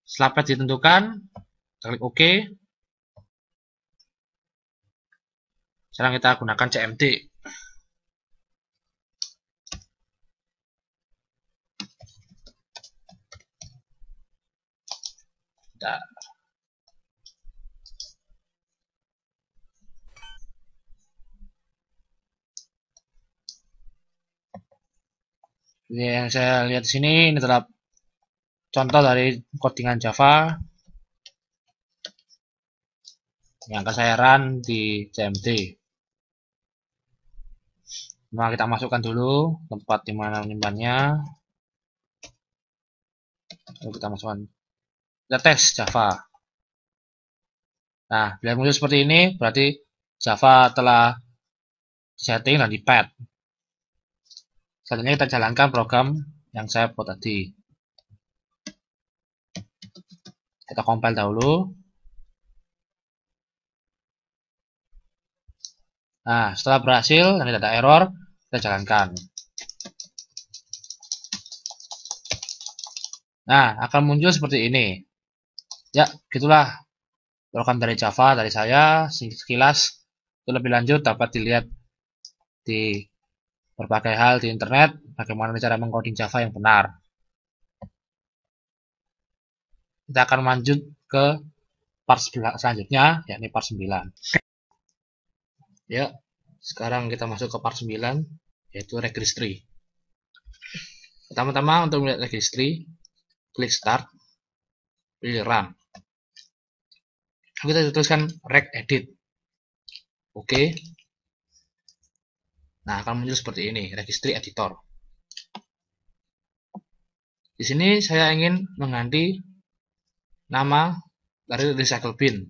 S1: Setelah path ditentukan, kita klik OK. Sekarang kita gunakan CMD. Yang saya lihat di sini, ini adalah contoh dari codingan Java yang akan saya run di CMD. Nah, kita masukkan dulu tempat dimana menyimpannya. Lalu kita masukkan, kita tes Java. Nah, bila muncul seperti ini, berarti Java telah setting dan di path. Selanjutnya kita jalankan program yang saya buat tadi. Kita compile dahulu. Nah, setelah berhasil dan tidak ada error, kita jalankan. Nah, akan muncul seperti ini. Ya, gitulah program dari Java dari saya sekilas. Untuk lebih lanjut dapat dilihat di berbagai hal di internet bagaimana cara mengcoding Java yang benar. Kita akan lanjut ke part selanjutnya, yakni part 9. Ya, sekarang kita masuk ke part 9, yaitu registry. Pertama-tama untuk melihat registry, klik start, pilih run. Kita tuliskan regedit. Oke. Nah, akan muncul seperti ini, registry editor. Di sini saya ingin mengganti nama dari recycle bin.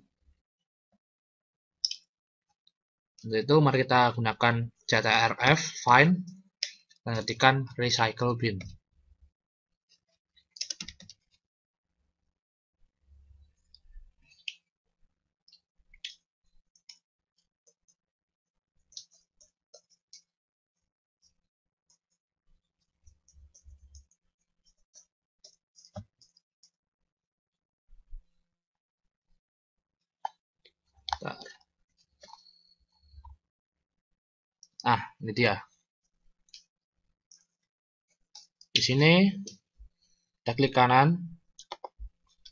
S1: Untuk itu mari kita gunakan ctrf find dan ketikkan recycle bin. Nah, ini dia. Di sini kita klik kanan,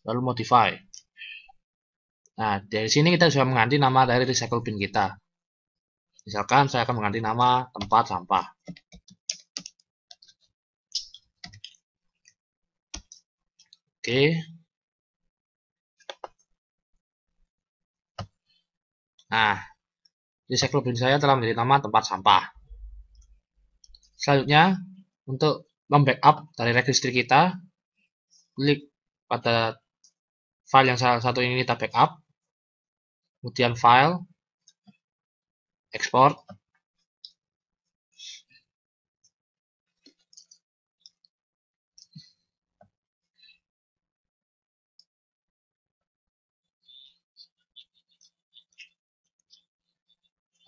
S1: lalu modify. Nah, dari sini kita sudah mengganti nama dari recycle bin kita. Misalkan saya akan mengganti nama tempat sampah. Oke. Nah, recycle bin saya telah menjadi nama tempat sampah. Selanjutnya, untuk membackup dari registry kita, klik pada file yang salah satu ini kita backup, kemudian file, export,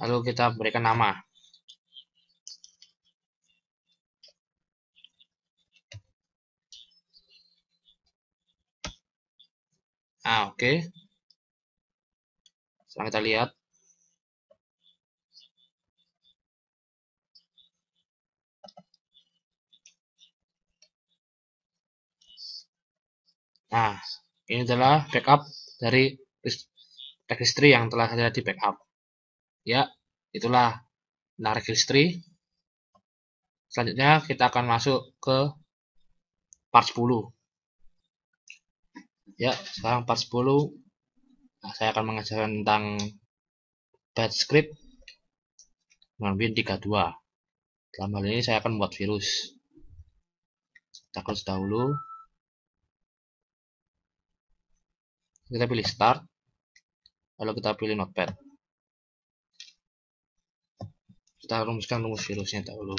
S1: lalu kita berikan nama. Nah, oke. Sekarang kita lihat. Nah, ini adalah backup dari registry yang telah saya di backup. Ya, itulah registry. Selanjutnya kita akan masuk ke part 10. Ya, sekarang part 10. Nah, saya akan mengajarkan tentang batch script dengan bin 32. Dalam hal ini saya akan membuat virus. Kita close dahulu. Kita pilih start. Lalu kita pilih notepad. Kita rumuskan rumus virusnya dahulu.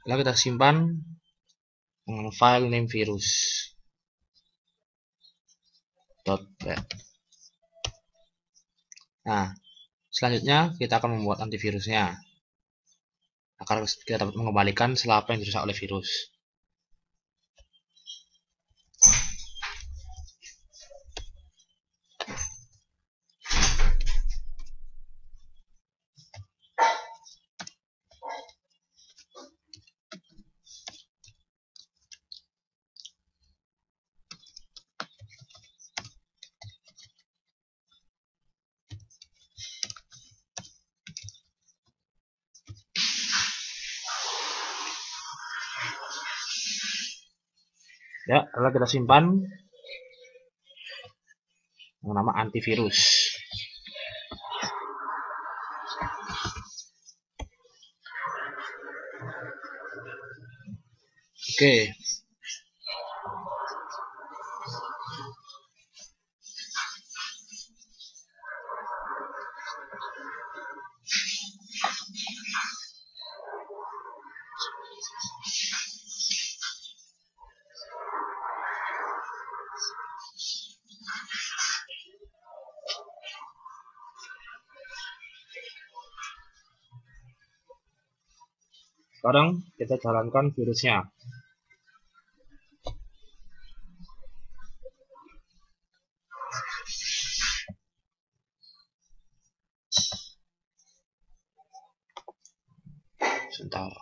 S1: Lalu kita simpan dengan file name virus.bat. Nah, selanjutnya kita akan membuat antivirusnya agar kita dapat mengembalikan setelah apa yang dirusak oleh virus. Ya, lalu kita simpan yang nama antivirus. Oke. Sekarang kita jalankan virusnya. Sebentar.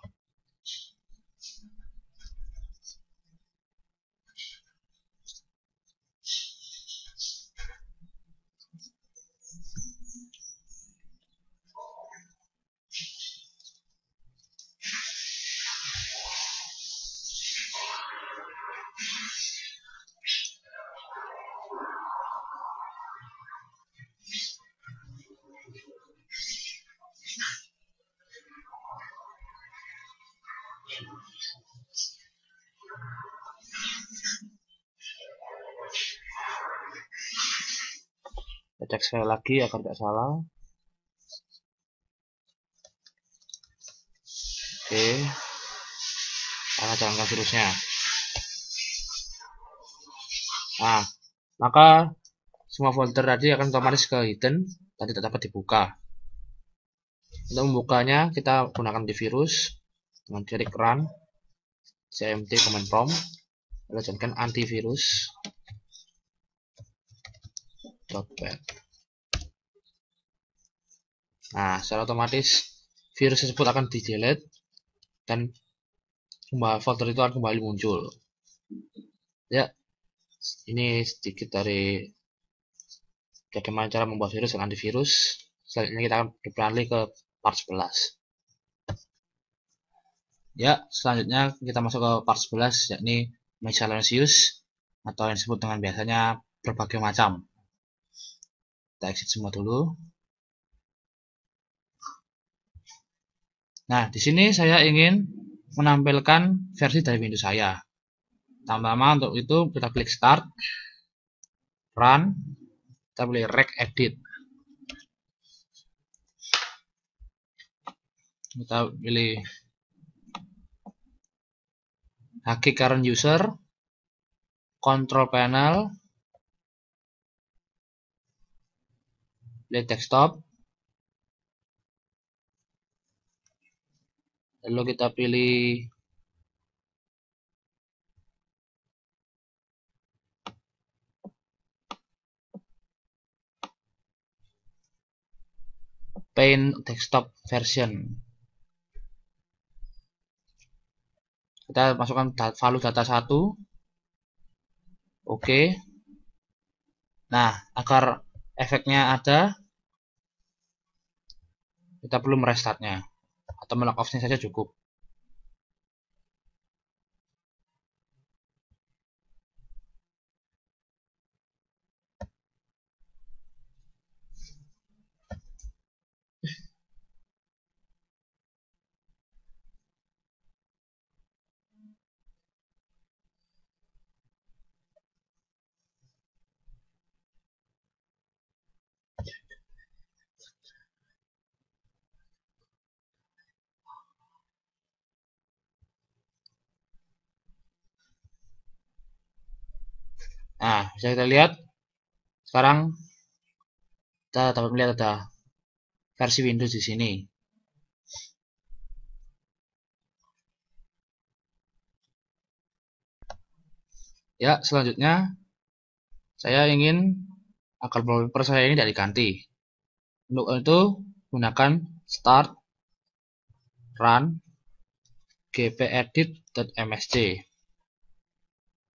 S1: Kita cek sekali lagi agar tidak salah. Oke, kita jalankan virusnya. Nah, maka semua folder tadi akan otomatis ke hidden dan tidak dapat dibuka. Untuk membukanya kita gunakan antivirus dengan klik run cmd command prompt, lalu jalankan antivirus .pad. Nah, secara otomatis virus tersebut akan di delete dan folder itu akan kembali muncul. Ya, ini sedikit dari bagaimana cara membuat virus dan antivirus. Selanjutnya kita akan beralih ke part 11. Ya, selanjutnya kita masuk ke part 11, yakni miscellaneous atau yang disebut dengan biasanya berbagai macam. Kita exit semua dulu. Nah, di sini saya ingin menampilkan versi dari Windows saya. Pertama untuk itu kita klik start, run, kita pilih regedit. Kita pilih HK current user, control panel, pilih desktop, lalu kita pilih Paint desktop version. Kita masukkan value data 1. Oke. Nah, agar efeknya ada, kita perlu merestartnya atau melog off-nya saja cukup. Nah, bisa kita lihat sekarang kita dapat melihat ada versi Windows di sini. Ya, selanjutnya saya ingin agar wallpaper saya ini tidak diganti. Untuk itu gunakan start, run, gpedit.msc.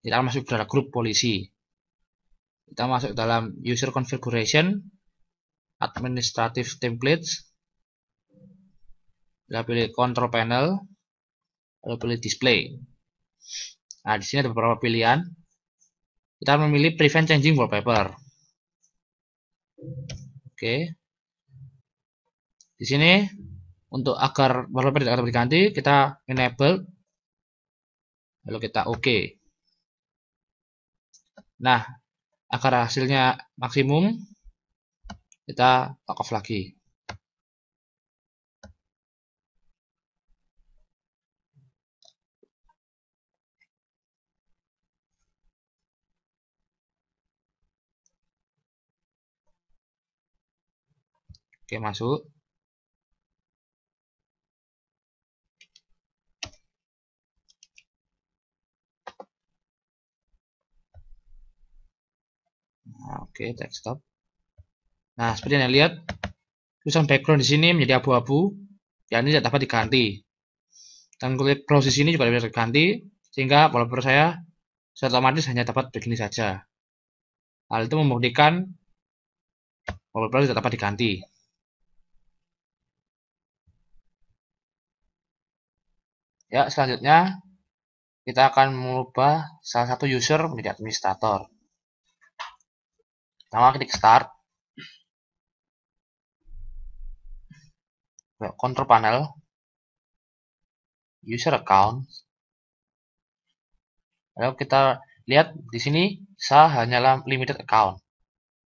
S1: Kita masuk dalam grup polisi. Kita masuk dalam user configuration, administrative templates, kita pilih control panel, lalu pilih display. Nah, di sini ada beberapa pilihan. Kita memilih prevent changing wallpaper. Oke. Di sini untuk agar wallpaper tidak dapat diganti, kita enable, lalu kita oke. Nah, agar hasilnya maksimum, kita lock off lagi. Oke, masuk. Nah, oke, desktop. Nah, seperti yang Anda lihat, tulisan background di sini menjadi abu-abu, dan ini tidak dapat diganti. Dan kulit browse di sini juga tidak bisa diganti, sehingga wallpaper saya secara otomatis hanya dapat begini saja. Hal itu membuktikan wallpaper tidak dapat diganti. Ya, selanjutnya kita akan mengubah salah satu user menjadi administrator. Pertama, klik start. Control panel, user account. Lalu kita lihat di sini sah hanyalah limited account.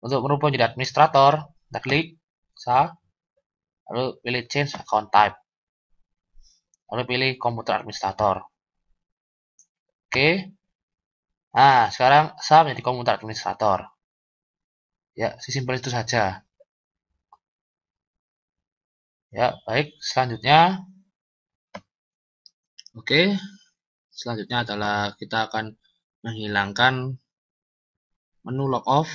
S1: Untuk merubah menjadi administrator, kita klik sah, lalu pilih change account type, lalu pilih komputer administrator. Oke. Nah, sekarang sah menjadi komputer administrator. Ya, sesimpel itu saja. Ya, baik. Selanjutnya, oke. Selanjutnya adalah kita akan menghilangkan menu log off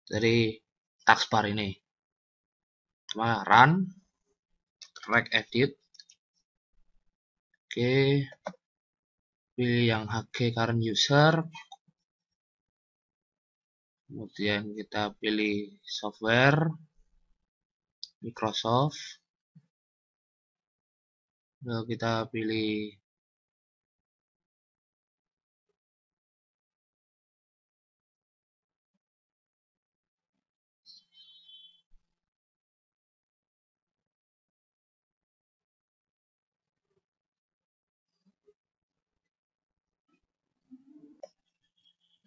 S1: dari taskbar ini. Cuma run, track edit. Oke. Pilih yang HG current user. Kemudian kita pilih software Microsoft. Lalu kita pilih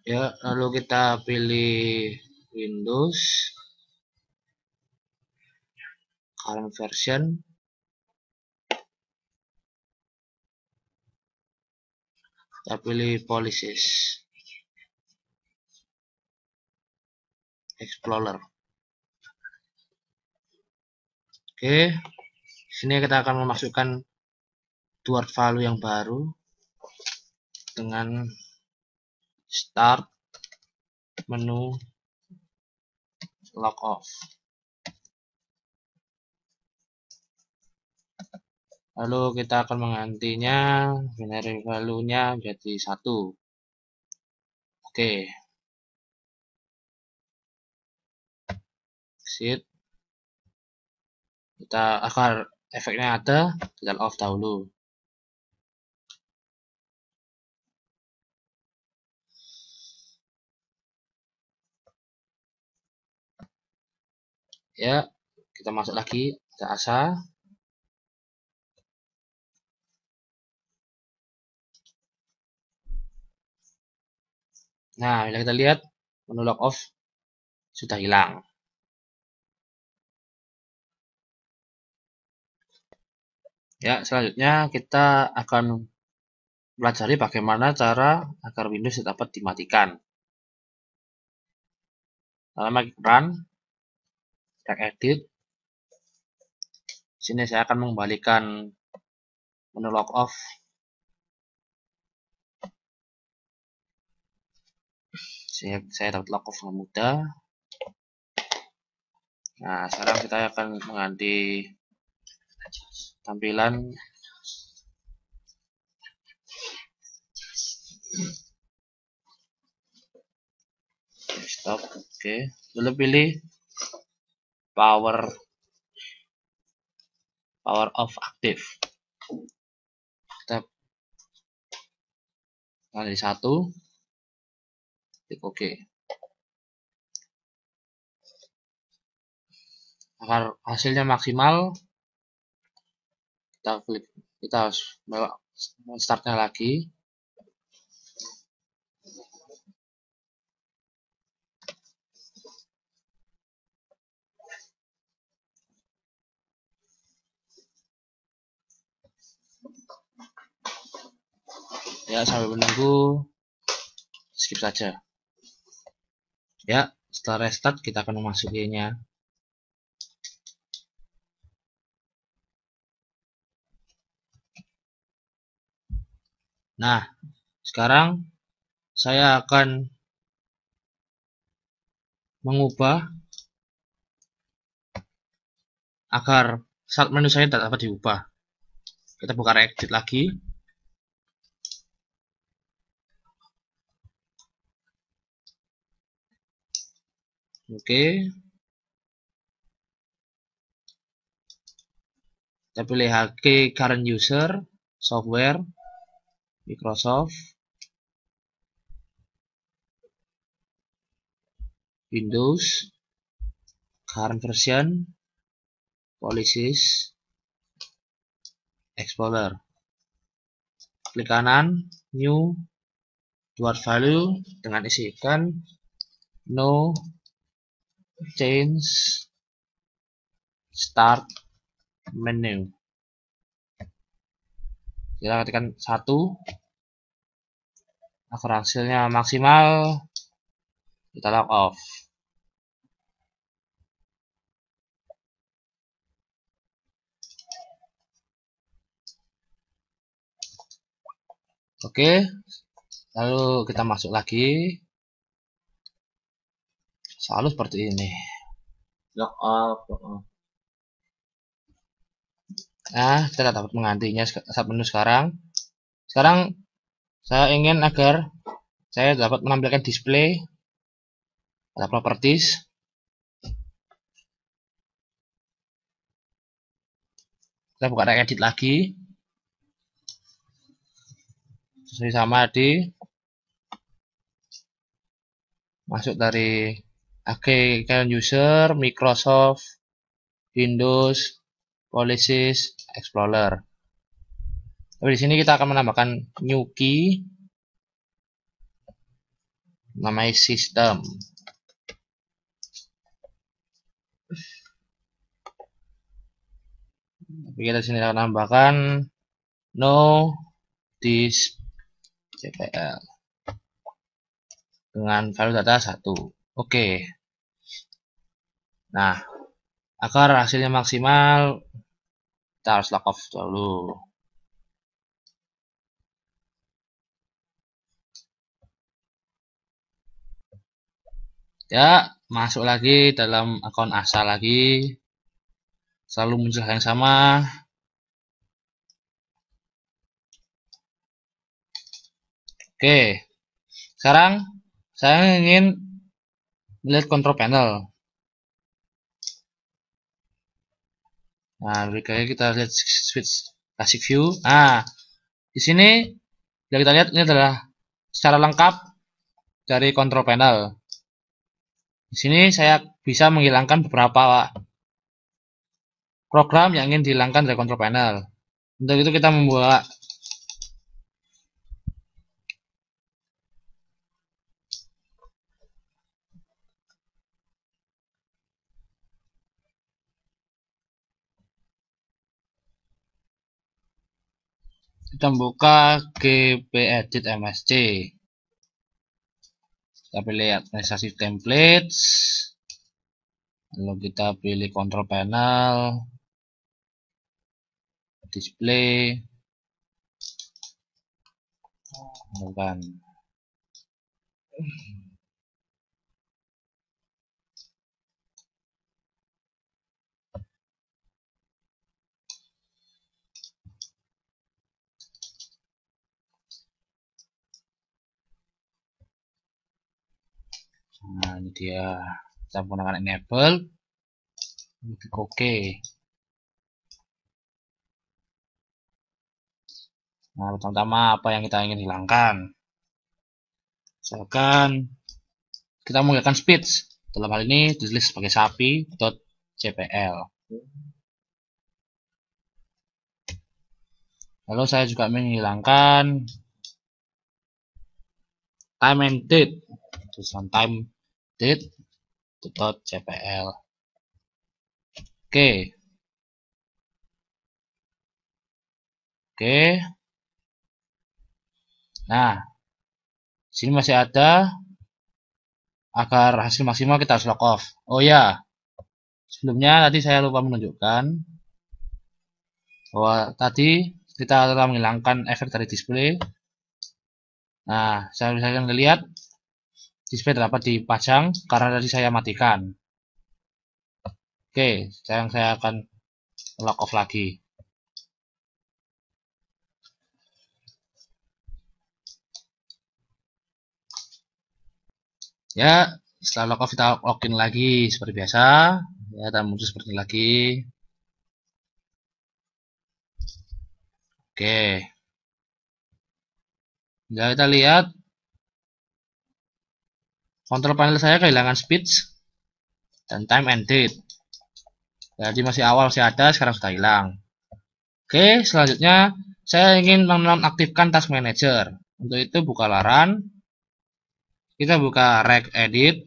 S1: ya, lalu kita pilih Windows current version. Kita pilih policies Explorer. Oke, sini kita akan memasukkan keyword value yang baru dengan start menu log off. Lalu kita akan menggantinya binary value-nya menjadi 1. Oke. Exit. Kita agar efeknya ada, kita off dahulu. Ya, kita masuk lagi, kita asa. Nah, bila kita lihat menu log off sudah hilang. Ya, selanjutnya kita akan pelajari bagaimana cara agar Windows dapat dimatikan. Pertama, run, track edit. Di sini saya akan mengembalikan menu log off. Saya dapat log off dengan mudah. Nah, sekarang kita akan mengganti tampilan desktop. Oke, lalu pilih power off active. Kita Nah, dari 1, klik OK. Agar hasilnya maksimal, kita harus startnya lagi. Ya, sambil menunggu, skip saja. Ya, setelah restart kita akan memasukinya. Nah, sekarang saya akan mengubah agar start menu saya tidak dapat diubah. Kita buka React lagi. Oke. Kita pilih HK current user, software, Microsoft, Windows, current version, policies, Explorer. Klik kanan, new, buat value dengan isikan no change start menu. Kita ketikkan 1 agar hasilnya maksimal, kita log off. Oke, lalu kita masuk lagi. Selalu seperti ini. Log off. Nah, kita dapat menggantinya saat menu sekarang. Sekarang saya ingin agar saya dapat menampilkan display pada properties. Kita buka Edit lagi. Sesuai sama di masuk dari AG Current User, Microsoft, Windows, Policies, Explorer. Tapi di sini kita akan menambahkan new key, namanya system. Tapi kita di sini akan menambahkan no this cpl dengan value data 1. Oke. Nah, agar hasilnya maksimal, kita harus log off dulu. Ya, masuk lagi dalam akun asal lagi. Selalu muncul hal yang sama. Oke. Sekarang saya ingin melihat control panel. Nah, berikutnya kita lihat switch basic view. Nah, di sini yang kita lihat ini adalah secara lengkap dari control panel. Di sini saya bisa menghilangkan beberapa program yang ingin dihilangkan dari control panel. Untuk itu kita membuat gpedit msc. Kita pilih administrasi templates, lalu kita pilih control panel, display, bukan. Nah, ini dia. Kita menggunakan enable, klik OK. Nah, pertama-tama apa yang kita ingin hilangkan? Misalkan kita menggunakan speech, dalam hal ini ditulis sebagai sapi.cpl. Lalu saya juga menghilangkan time and date, tulisan time date .cpl. Oke. Nah, sini masih ada. Agar hasil maksimal kita harus log off. Oh ya, sebelumnya tadi saya lupa menunjukkan bahwa tadi kita telah menghilangkan efek dari display. Nah, saya bisa lihat display dapat dipajang karena tadi saya matikan. Oke, sekarang saya akan log off lagi. Ya, setelah log off kita login lagi seperti biasa. Ya, dan muncul seperti ini lagi. Oke. Ya, kita lihat kontrol panel saya kehilangan speech dan time and date. Jadi masih awal masih ada, sekarang sudah hilang. Oke, selanjutnya saya ingin menonaktifkan task manager. Untuk itu buka laran. Kita buka regedit.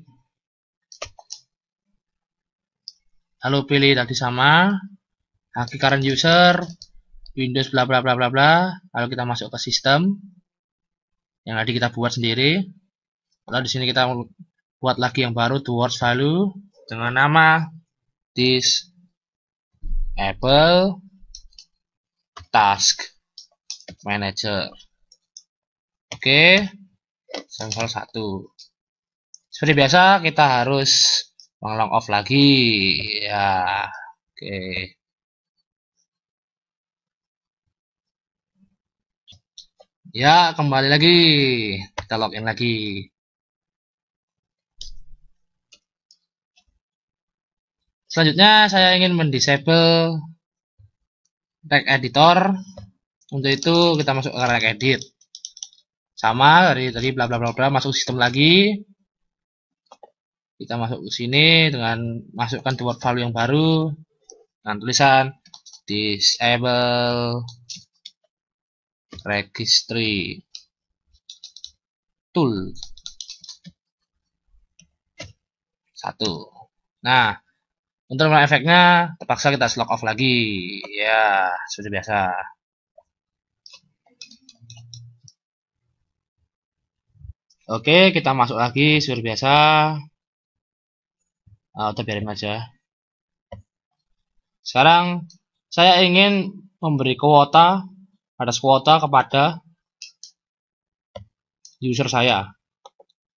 S1: Lalu pilih tadi sama. Haki current user. Windows bla bla bla bla bla. Lalu kita masuk ke sistem. Yang tadi kita buat sendiri. Lalu di sini kita buat lagi yang baru, towards value. Dengan nama disable task manager. Oke, salah satu. Seperti biasa kita harus log off lagi. Ya, oke. Ya, kembali lagi. Kita login lagi. Selanjutnya saya ingin mendisable reg editor. Untuk itu kita masuk ke regedit. Sama dari bla bla bla bla, masuk sistem lagi. Kita masuk ke sini dengan masukkan keyword value yang baru dengan tulisan disable registry tool 1. Nah, untuk efeknya terpaksa kita log off lagi. Ya, seperti biasa. Oke, kita masuk lagi seperti biasa. Kita biarin aja. Sekarang saya ingin memberi kuota, batas kuota kepada user saya.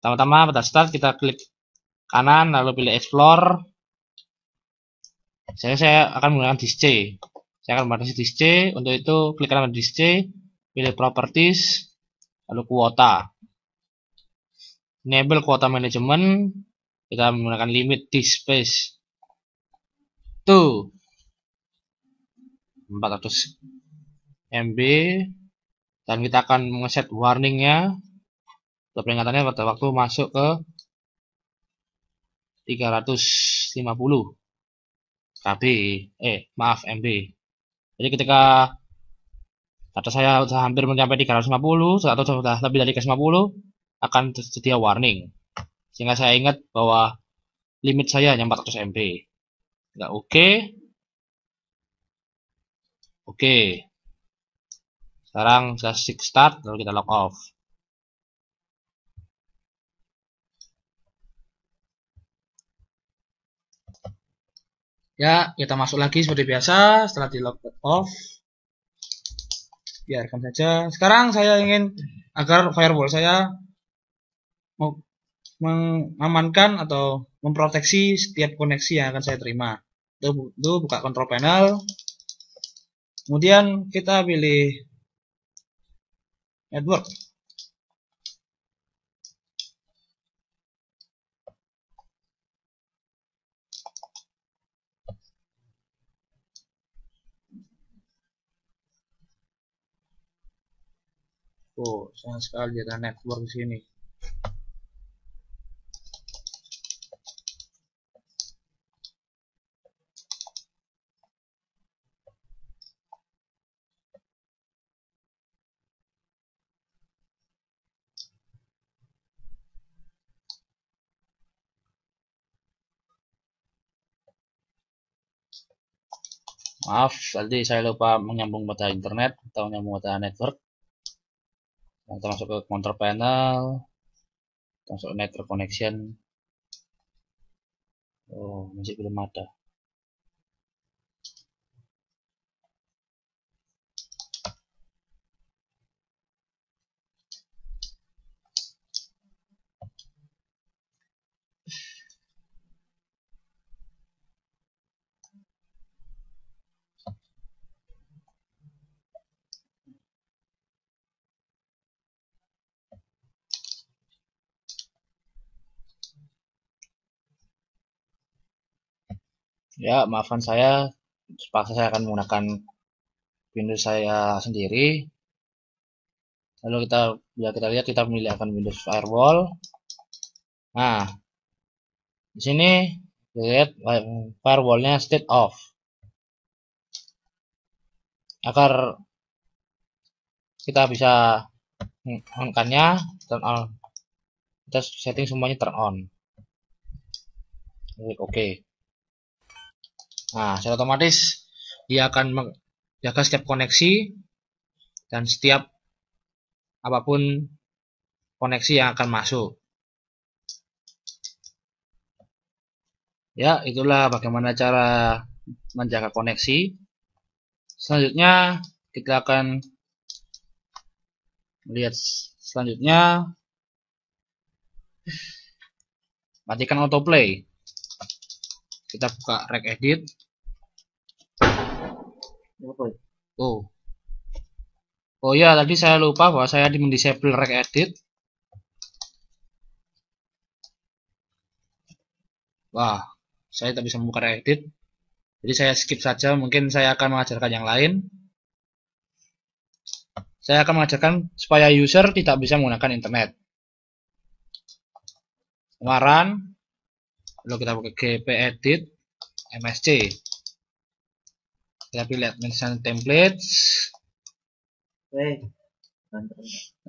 S1: Pertama-tama pada start kita klik kanan lalu pilih explore. Saya akan menggunakan disk C. Saya akan membatasi disk C. Untuk itu klik kanan disk C, pilih properties, lalu kuota. Enable kuota management. Kita menggunakan limit disk space to 400 MB, dan kita akan mengeset warningnya atau peringatannya pada waktu masuk ke 350 KB, MB. Jadi ketika data saya sudah hampir mencapai 350 atau sudah lebih dari 350 akan tersedia warning, sehingga saya ingat bahwa limit saya hanya 400 MB. Enggak, oke. Sekarang saya start lalu kita log off. Ya, kita masuk lagi seperti biasa setelah di log off. Biarkan saja. Sekarang saya ingin agar firewall saya mengamankan atau memproteksi setiap koneksi yang akan saya terima. Itu buka control panel. Kemudian kita pilih network. Oh, sayang sekali ada network di sini.
S2: Maaf, tadi saya lupa menyambung pada internet atau menyambung pada network. Kita masuk ke control panel, kita masuk ke network connection. Oh, masih belum ada. Ya, maafkan saya. Terpaksa saya akan menggunakan Windows saya sendiri. Lalu bila kita lihat, kita memilih akan Windows Firewall. Nah, di sini lihat firewallnya state off. Agar kita bisa on-nya turn on, kita setting semuanya turn on. Klik OK. Nah, secara otomatis dia akan menjaga setiap koneksi dan setiap apapun koneksi yang akan masuk. Ya, itulah bagaimana cara menjaga koneksi. Selanjutnya kita akan lihat selanjutnya, matikan autoplay. Kita buka regedit. Oh, oh ya, tadi saya lupa bahwa saya mendisable regedit. Wah, saya tak bisa membuka regedit. Jadi saya skip saja. Mungkin saya akan mengajarkan yang lain. Saya akan mengajarkan supaya user tidak bisa menggunakan internet. Kemarin, lalu kita pakai gp edit msc. Kita pilih administration templates.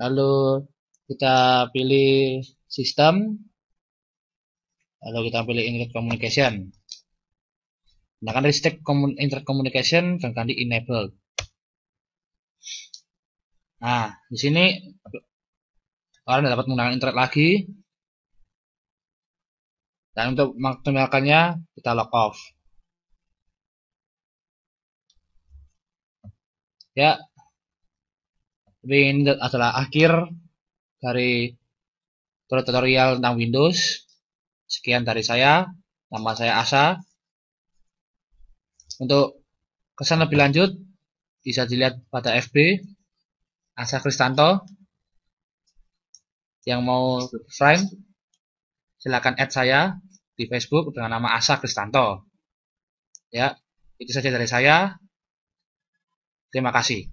S2: Lalu kita pilih sistem. Lalu kita pilih internet communication. Gunakan restrict internet communication dan ganti enable. Nah, di sini kalian dapat menggunakan internet lagi. Dan untuk mengaktifkannya kita log off. Ya, ini adalah akhir dari tutorial tentang Windows. Sekian dari saya. Nama saya Asa. Untuk kesan lebih lanjut bisa dilihat pada FB Asa Kristanto. Yang mau friend silakan add saya di Facebook dengan nama Asa Kristanto. Ya, itu saja dari saya. Terima kasih.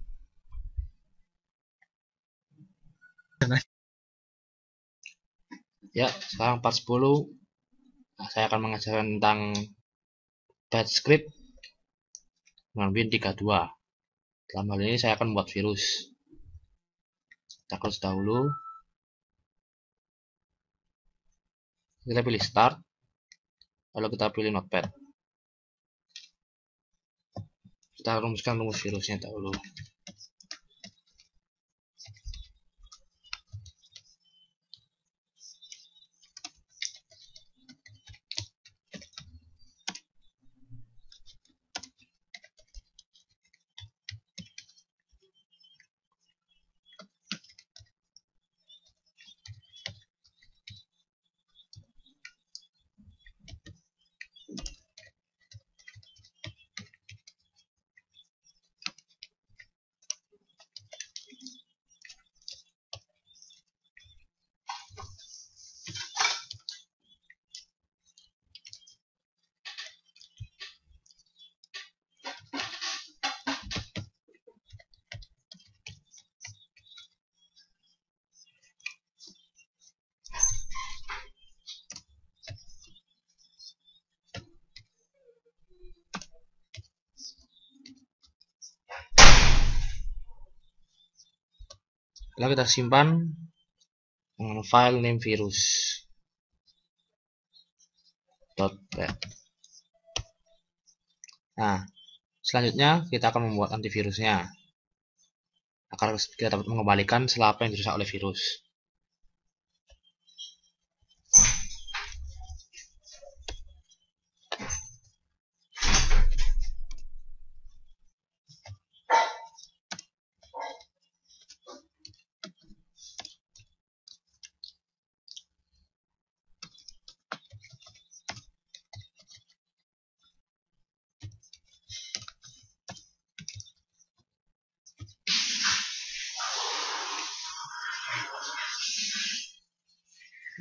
S2: Ya, sekarang part 10. Nah, saya akan mengajarkan tentang batch script dengan Win32. Dalam hal ini saya akan membuat virus. Kita close dahulu. Kita pilih start. Lalu kita pilih notepad. Kita rumuskan rumus virusnya dahulu. Lalu kita simpan dengan file name virus. .bat. Nah, Selanjutnya kita akan membuat antivirusnya agar kita dapat mengembalikan setelah apa yang dirusak oleh virus.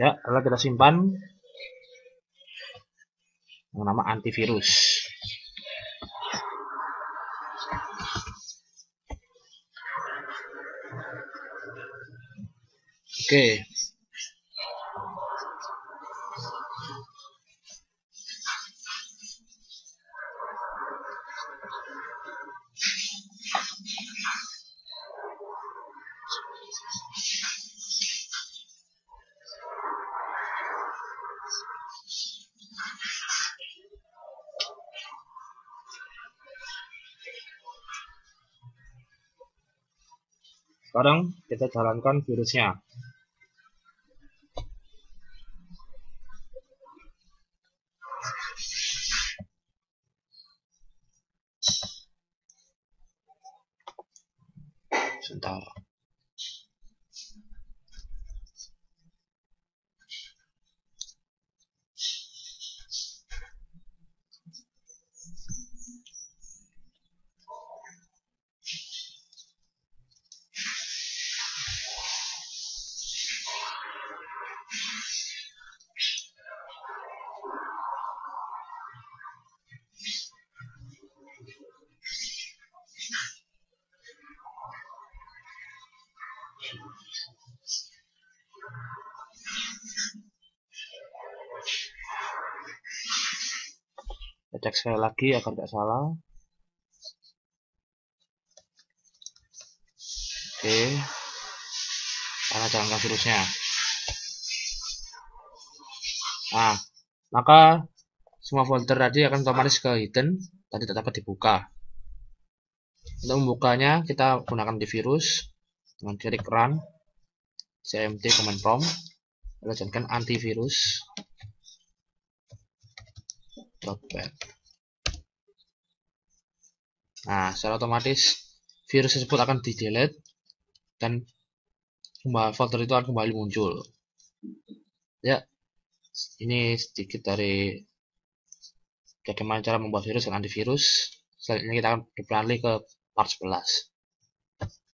S2: Ya, lalu kita simpan dengan nama antivirus. Oke. Sekarang kita jalankan virusnya. Sebentar. Kita cek sekali lagi agar tidak salah. Oke, kita jalankan virusnya. Nah, maka semua folder tadi akan otomatis ke hidden dan tidak dapat dibuka. Untuk membukanya kita gunakan antivirus dengan klik run cmd command prompt, lalu jalankan antivirus .bat. Nah, secara otomatis virus tersebut akan di delete dan folder itu akan kembali muncul. Ya, ini sedikit dari bagaimana cara membuat virus dan antivirus. Selanjutnya kita akan beralih ke part 11.